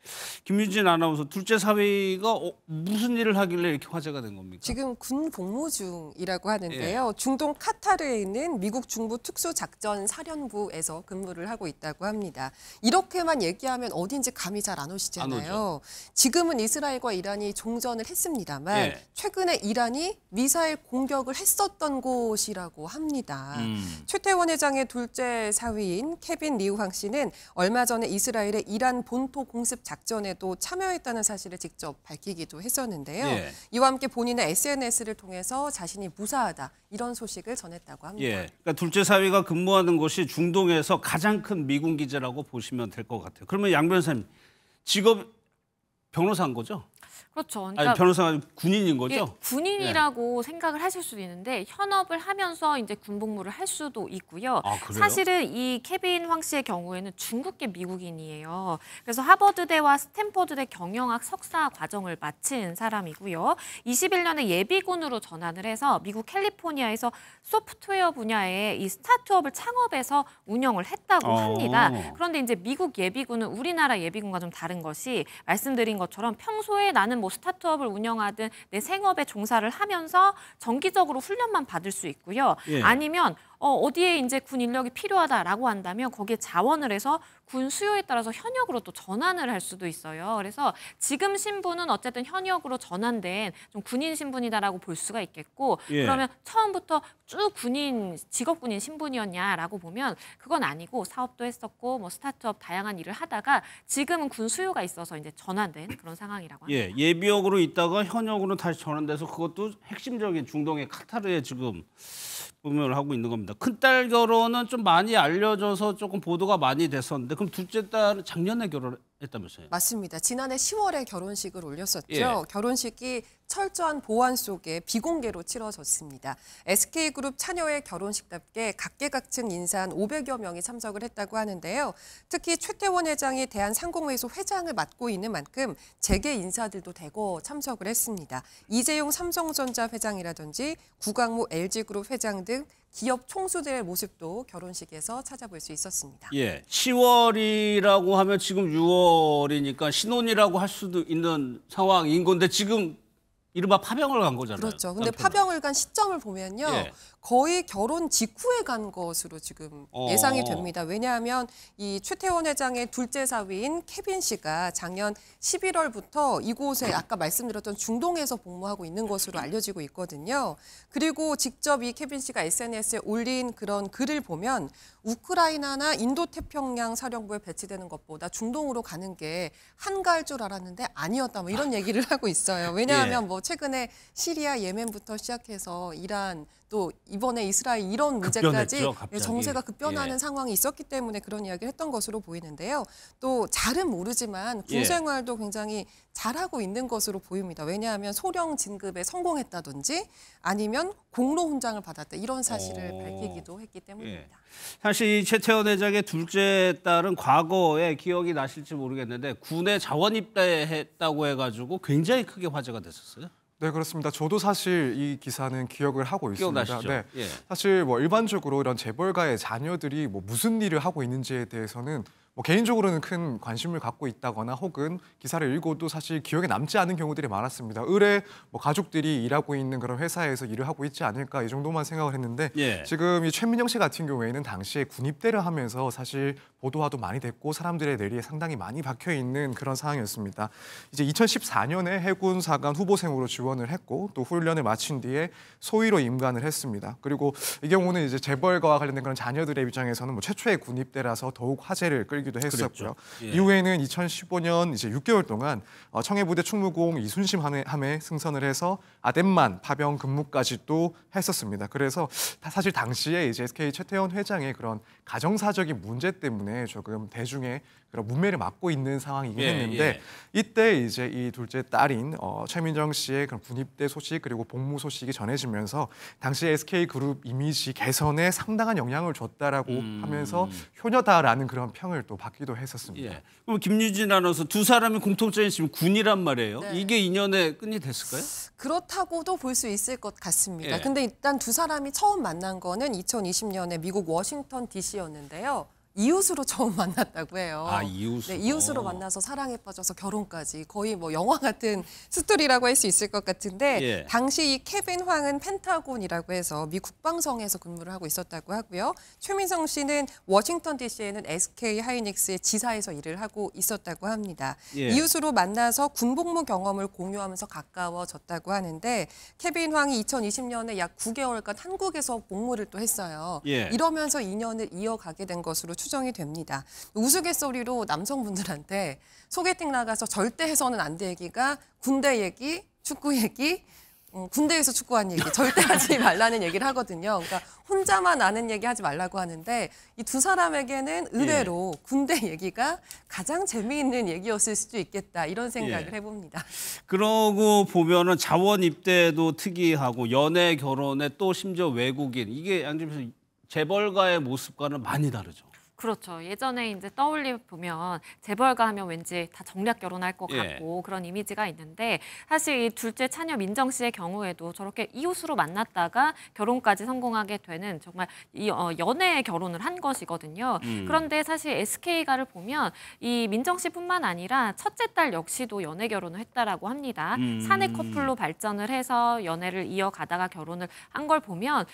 김유진 아나운서 둘째 사위가 무슨 일을 하길래 이렇게 화제가 된 겁니까? 지금 군 복무 중이라고 하는데요. 중동 카타르에 있는 미국 중부 특수작전사령부에서 근무를 하고 있다고 합니다. 이렇게만 얘기하면 어딘지 감이 잘 안 오시잖아요. 지금은 이스라엘과 이란이 종전을 했습니다만 최근에 이란이 미사일 공격을 했었던 곳이라고 합니다. 최태원 회장의 둘째 사위인 케빈 리우항 씨는 얼마 전에 이스라엘의 이란 본토 공습 작전에도 참여했다는 사실을 직접 밝히기도 했었는데요. 이와 함께 본인의 SNS를 통해서 자신이 무사하다 이런 소식을 전했다고 합니다. 그러니까 둘째 사위가 근무하는 곳이 중동에서 가장 큰 미군 기지라고 보시면 될 것 같아요. 그러면 양 변호사님 직업 변호사인 거죠? 그렇죠. 그러니까 아니, 변호사가 군인인 거죠? 군인이라고 생각을 하실 수도 있는데 현업을 하면서 이제 군복무를 할 수도 있고요. 그래요? 사실은 이 케빈 황 씨의 경우에는 중국계 미국인이에요. 그래서 하버드대와 스탠퍼드대 경영학 석사 과정을 마친 사람이고요. 21년에 예비군으로 전환을 해서 미국 캘리포니아에서 소프트웨어 분야의 이 스타트업을 창업해서 운영을 했다고 합니다. 그런데 이제 미국 예비군은 우리나라 예비군과 좀 다른 것이 말씀드린 것처럼 평소에 나는 뭐 스타트업을 운영하든 내 생업에 종사를 하면서 정기적으로 훈련만 받을 수 있고요. 아니면 어디에 이제 군 인력이 필요하다라고 한다면 거기에 자원을 해서 군 수요에 따라서 현역으로 또 전환을 할 수도 있어요. 그래서 지금 신분은 어쨌든 현역으로 전환된 좀 군인 신분이다라고 볼 수가 있겠고 그러면 처음부터 쭉 직업 군인 신분이었냐라고 보면 그건 아니고 사업도 했었고 뭐 스타트업 다양한 일을 하다가 지금은 군 수요가 있어서 이제 전환된 그런 상황이라고 합니다. 예비역으로 있다가 현역으로 다시 전환돼서 그것도 핵심적인 중동의 카타르에 지금 분명을 하고 있는 겁니다. 큰딸 결혼은 좀 많이 알려져서 조금 보도가 많이 됐었는데 그럼 둘째 딸은 작년에 결혼했다면서요? 맞습니다. 지난해 10월에 결혼식을 올렸었죠. 결혼식이 철저한 보안 속에 비공개로 치러졌습니다. SK그룹 차녀의 결혼식답게 각계각층 인사 한 500여 명이 참석을 했다고 하는데요. 특히 최태원 회장이 대한상공회의소 회장을 맡고 있는 만큼 재계 인사들도 대거 참석을 했습니다. 이재용 삼성전자 회장이라든지 구광모 LG그룹 회장 등 기업 총수들의 모습도 결혼식에서 찾아볼 수 있었습니다. 10월이라고 하면 지금 6월이니까 신혼이라고 할 수도 있는 상황인 건데 지금 이른바 파병을 간 거잖아요. 그렇죠. 근데 파병을 간 시점을 보면요. 거의 결혼 직후에 간 것으로 지금 예상이 됩니다. 왜냐하면 이 최태원 회장의 둘째 사위인 케빈 씨가 작년 11월부터 이곳에 아까 말씀드렸던 중동에서 복무하고 있는 것으로 알려지고 있거든요. 그리고 직접 이 케빈 씨가 SNS에 올린 그런 글을 보면 우크라이나나 인도태평양 사령부에 배치되는 것보다 중동으로 가는 게 한가할 줄 알았는데 아니었다. 뭐 이런 얘기를 하고 있어요. 왜냐하면 뭐 최근에 시리아, 예멘부터 시작해서 이란 또 이번에 이스라엘 이런 문제까지 정세가 급변하는 상황이 있었기 때문에 그런 이야기를 했던 것으로 보이는데요. 또 잘은 모르지만 군 생활도 굉장히 잘하고 있는 것으로 보입니다. 왜냐하면 소령 진급에 성공했다든지 아니면 공로 훈장을 받았다. 이런 사실을 밝히기도 했기 때문입니다. 사실 이 최태원 회장의 둘째 딸은 과거에 기억이 나실지 모르겠는데 군에 자원 입대했다고 해가지고 굉장히 크게 화제가 됐었어요. 네, 그렇습니다. 저도 사실 이 기사는 기억을 하고 있습니다. 기억나시죠? 사실 뭐 일반적으로 이런 재벌가의 자녀들이 뭐 무슨 일을 하고 있는지에 대해서는 뭐 개인적으로는 큰 관심을 갖고 있다거나 혹은 기사를 읽어도 사실 기억에 남지 않은 경우들이 많았습니다. 을에 뭐 가족들이 일하고 있는 그런 회사에서 일을 하고 있지 않을까 이 정도만 생각을 했는데 지금 이 최민정 씨 같은 경우에는 당시에 군입대를 하면서 사실 보도화도 많이 됐고 사람들의 뇌리에 상당히 많이 박혀 있는 그런 상황이었습니다. 이제 2014년에 해군 사관 후보생으로 지원을 했고 또 훈련을 마친 뒤에 소위로 임관을 했습니다. 그리고 이 경우는 이제 재벌과 관련된 그런 자녀들의 입장에서는 뭐 최초의 군입대라서 더욱 화제를 끌기도 했었고요. 이후에는 2015년 이제 6개월 동안 청해부대 충무공 이순심 함에 승선을 해서 아덴만 파병 근무까지도 했었습니다. 그래서 사실 당시에 이제 SK 최태원 회장의 그런 가정사적인 문제 때문에 조금 대중의 그런 문매를 맞고 있는 상황이긴 했는데 이때 이제 이 둘째 딸인 최민정 씨의 그런 군입대 소식 그리고 복무 소식이 전해지면서 당시 SK그룹 이미지 개선에 상당한 영향을 줬다라고 하면서 효녀다라는 그런 평을 또 받기도 했었습니다. 그럼 김유진 아나운서 두 사람이 공통점이 지금 군이란 말이에요. 이게 인연의 끈이 됐을까요? 그렇다고도 볼 수 있을 것 같습니다. 근데 일단 두 사람이 처음 만난 거는 2020년에 미국 워싱턴 DC였는데요. 이웃으로 처음 만났다고 해요. 이웃으로? 네, 이웃으로 만나서 사랑에 빠져서 결혼까지 거의 뭐 영화 같은 스토리라고 할 수 있을 것 같은데 당시 이 케빈 황은 펜타곤이라고 해서 미 국방성에서 근무를 하고 있었다고 하고요. 최민정 씨는 워싱턴 DC에는 SK 하이닉스의 지사에서 일을 하고 있었다고 합니다. 이웃으로 만나서 군복무 경험을 공유하면서 가까워졌다고 하는데 케빈 황이 2020년에 약 9개월간 한국에서 복무를 또 했어요. 이러면서 인연을 이어가게 된 것으로 추정이 됩니다. 우스갯소리로 남성분들한테 소개팅 나가서 절대 해서는 안 될 얘기가 군대 얘기, 축구 얘기, 군대에서 축구한 얘기 절대 하지 말라는 얘기를 하거든요. 그러니까 혼자만 아는 얘기 하지 말라고 하는데 이 두 사람에게는 의외로 군대 얘기가 가장 재미있는 얘기였을 수도 있겠다 이런 생각을 해봅니다. 그러고 보면은 자원 입대도 특이하고 연애 결혼에 또 심지어 외국인 이게 양심에서 재벌가의 모습과는 많이 다르죠. 그렇죠. 예전에 이제 떠올려 보면 재벌가 하면 왠지 다 정략 결혼할 것 같고 그런 이미지가 있는데 사실 이 둘째 차녀 민정 씨의 경우에도 저렇게 이웃으로 만났다가 결혼까지 성공하게 되는 정말 연애 결혼을 한 것이거든요. 그런데 사실 SK가를 보면 이 민정 씨뿐만 아니라 첫째 딸 역시도 연애 결혼을 했다라고 합니다. 사내 커플로 발전을 해서 연애를 이어가다가 결혼을 한 걸 보면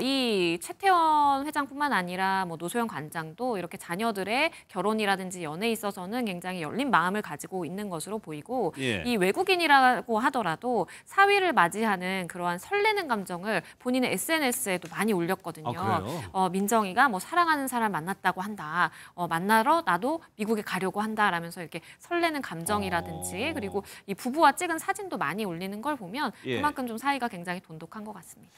이 최태원 회장뿐만 아니라 뭐 노소연 관장도 이렇게 자녀들의 결혼이라든지 연애에 있어서는 굉장히 열린 마음을 가지고 있는 것으로 보이고 이 외국인이라고 하더라도 사위를 맞이하는 그러한 설레는 감정을 본인의 SNS에도 많이 올렸거든요. 민정이가 뭐 사랑하는 사람 만났다고 한다. 만나러 나도 미국에 가려고 한다라면서 이렇게 설레는 감정이라든지 그리고 이 부부와 찍은 사진도 많이 올리는 걸 보면 그만큼 좀 사이가 굉장히 돈독한 것 같습니다.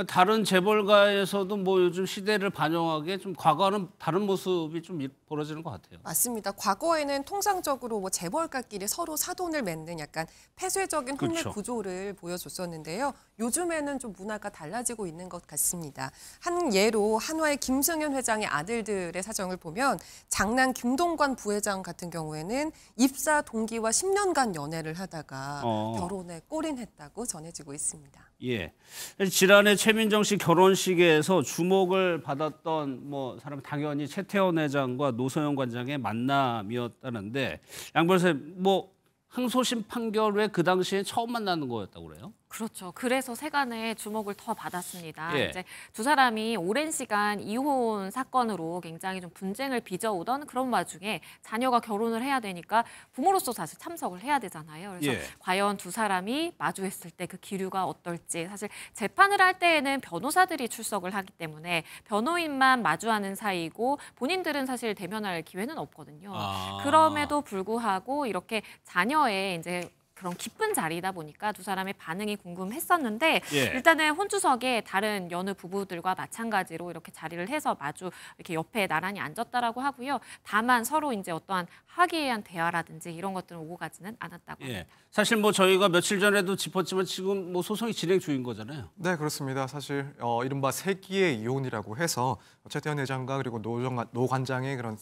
다른 재벌가에서도 뭐 요즘 시대를 반영하게 좀 과거와는 다른 모습이 좀 벌어지는 것 같아요. 맞습니다. 과거에는 통상적으로 뭐 재벌가끼리 서로 사돈을 맺는 약간 폐쇄적인 혼맥 구조를 보여줬었는데요. 요즘에는 좀 문화가 달라지고 있는 것 같습니다. 한 예로 한화의 김승현 회장의 아들들의 사정을 보면 장남 김동관 부회장 같은 경우에는 입사 동기와 10년간 연애를 하다가 결혼에 골인했다고 전해지고 있습니다. 지난해 최민정 씨 결혼식에서 주목을 받았던 뭐 사람 당연히 최태원 회장과 노소연 관장의 만남이었다는데 양 변호사님 뭐 항소심 판결 후에 그 당시에 처음 만나는 거였다고 그래요? 그렇죠. 그래서 세간의 주목을 더 받았습니다. 이제 두 사람이 오랜 시간 이혼 사건으로 굉장히 좀 분쟁을 빚어오던 그런 와중에 자녀가 결혼을 해야 되니까 부모로서 사실 참석을 해야 되잖아요. 그래서 과연 두 사람이 마주했을 때 그 기류가 어떨지 사실 재판을 할 때에는 변호사들이 출석을 하기 때문에 변호인만 마주하는 사이고 본인들은 사실 대면할 기회는 없거든요. 그럼에도 불구하고 이렇게 자녀의 이제 그런 기쁜 자리이다 보니까 두 사람의 반응이 궁금했었는데 일단은 혼주석에 다른 여느 부부들과 마찬가지로 이렇게 자리를 해서 마주 이렇게 옆에 나란히 앉았다라고 하고요. 다만 서로 이제 어떠한 화기애애한 대화라든지 이런 것들은 오고 가지는 않았다고 합니다. 사실 뭐 저희가 며칠 전에도 짚었지만 지금 뭐 소송이 진행 중인 거잖아요. 네, 그렇습니다. 사실 이른바 세기의 이혼이라고 해서 최태원 회장과 그리고 노 관장의 그런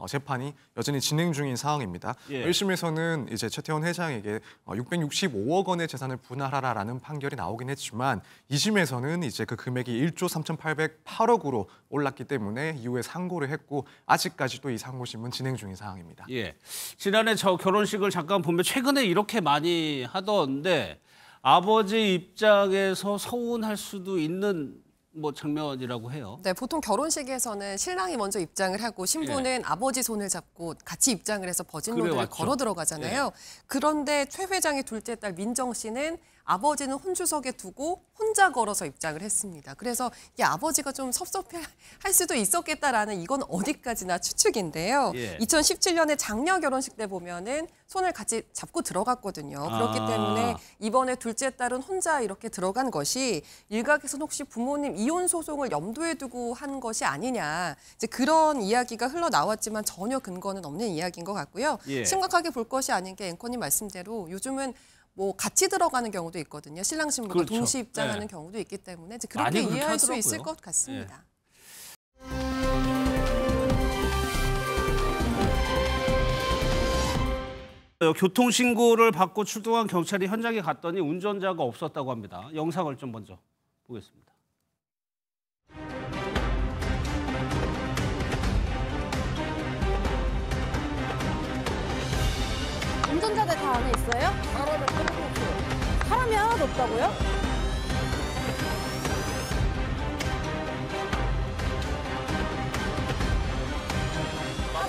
재판이 여전히 진행 중인 상황입니다. 예. 1심에서는 이제 최태원 회장에게 665억 원의 재산을 분할하라라는 판결이 나오긴 했지만 2심에서는 이제 그 금액이 1조 3,808억으로 올랐기 때문에 이후에 상고를 했고 아직까지도 이 상고심은 진행 중인 상황입니다. 예. 지난해 저 결혼식을 잠깐 보면 최근에 이렇게 많이 하던데 아버지 입장에서 서운할 수도 있는 뭐 장면이라고 해요. 네, 보통 결혼식에서는 신랑이 먼저 입장을 하고 신부는 아버지 손을 잡고 같이 입장을 해서 버진로드를 걸어 들어가잖아요. 그런데 최 회장의 둘째 딸 민정 씨는 아버지는 혼주석에 두고 혼자 걸어서 입장을 했습니다. 그래서 이 아버지가 좀 섭섭해할 수도 있었겠다라는 이건 어디까지나 추측인데요. 2017년에 장녀 결혼식 때 보면은 손을 같이 잡고 들어갔거든요. 그렇기 때문에 이번에 둘째 딸은 혼자 이렇게 들어간 것이 일각에서는 혹시 부모님 이혼 소송을 염두에 두고 한 것이 아니냐. 이제 그런 이야기가 흘러나왔지만 전혀 근거는 없는 이야기인 것 같고요. 심각하게 볼 것이 아닌 게 앵커님 말씀대로 요즘은 뭐 같이 들어가는 경우도 있거든요. 신랑 신부가 동시 입장하는 경우도 있기 때문에 이제 그렇게 이해할 수 있을 것 같습니다. 교통신고를 받고 출동한 경찰이 현장에 갔더니 운전자가 없었다고 합니다. 영상을 좀 먼저 보겠습니다. 운전자들 다 안에 있어요? 사람이 하나도 없다고요?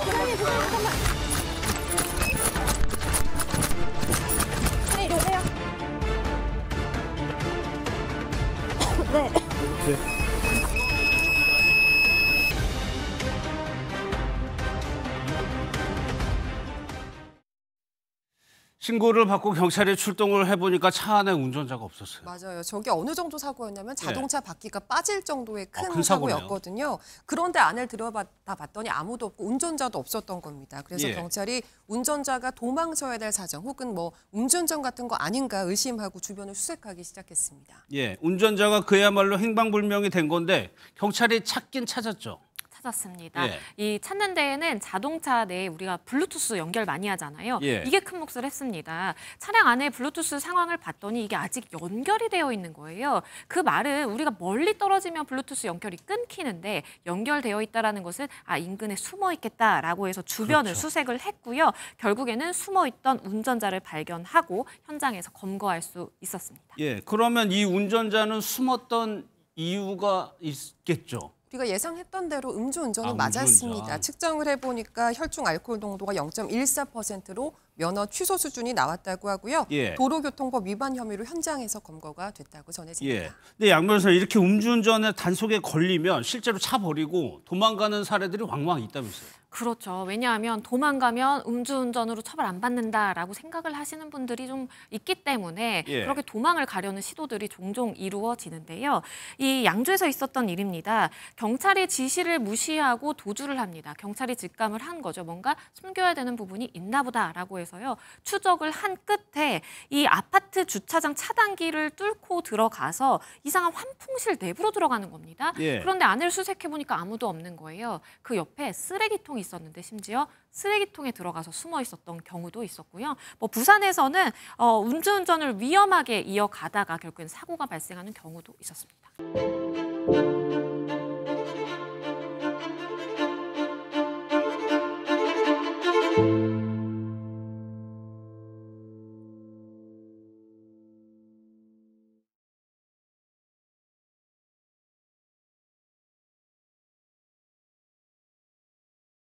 부장님 잠깐만. 네, 이리 오세요. 네. 신고를 받고 경찰에 출동을 해보니까 차 안에 운전자가 없었어요. 맞아요. 저게 어느 정도 사고였냐면 자동차 바퀴가 빠질 정도의 큰 사고네요. 사고였거든요. 그런데 안을 들여다 봤더니 아무도 없고 운전자도 없었던 겁니다. 그래서 경찰이 운전자가 도망쳐야 될 사정 혹은 뭐 음주운전 같은 거 아닌가 의심하고 주변을 수색하기 시작했습니다. 예, 운전자가 그야말로 행방불명이 된 건데 경찰이 찾긴 찾았죠. 찾았습니다. 이 찾는 데에는 자동차 내에 우리가 블루투스 연결 많이 하잖아요. 이게 큰 몫을 했습니다. 차량 안에 블루투스 상황을 봤더니 이게 아직 연결이 되어 있는 거예요. 그 말은 우리가 멀리 떨어지면 블루투스 연결이 끊기는데 연결되어 있다는 것은 인근에 숨어 있겠다라고 해서 주변을 수색을 했고요. 결국에는 숨어 있던 운전자를 발견하고 현장에서 검거할 수 있었습니다. 예, 그러면 이 운전자는 숨었던 이유가 있겠죠. 우리가 예상했던 대로 음주운전은 맞았습니다. 측정을 해보니까 혈중 알코올 농도가 0.14%로 면허 취소 수준이 나왔다고 하고요. 도로교통법 위반 혐의로 현장에서 검거가 됐다고 전해집니다. 근데 양 변호사님 이렇게 음주운전에 단속에 걸리면 실제로 차 버리고 도망가는 사례들이 왕왕 있다면서요. 그렇죠. 왜냐하면 도망가면 음주운전으로 처벌 안 받는다라고 생각을 하시는 분들이 좀 있기 때문에 그렇게 도망을 가려는 시도들이 종종 이루어지는데요. 이 양주에서 있었던 일입니다. 경찰이 지시를 무시하고 도주를 합니다. 경찰이 직감을 한 거죠. 뭔가 숨겨야 되는 부분이 있나 보다라고 해서요. 추적을 한 끝에 이 아파트 주차장 차단기를 뚫고 들어가서 이상한 환풍실 내부로 들어가는 겁니다. 그런데 안을 수색해보니까 아무도 없는 거예요. 그 옆에 쓰레기통이 있었는데 심지어 쓰레기통에 들어가서 숨어 있었던 경우도 있었고요. 뭐 부산에서는 음주운전을 위험하게 이어가다가 결국엔 사고가 발생하는 경우도 있었습니다.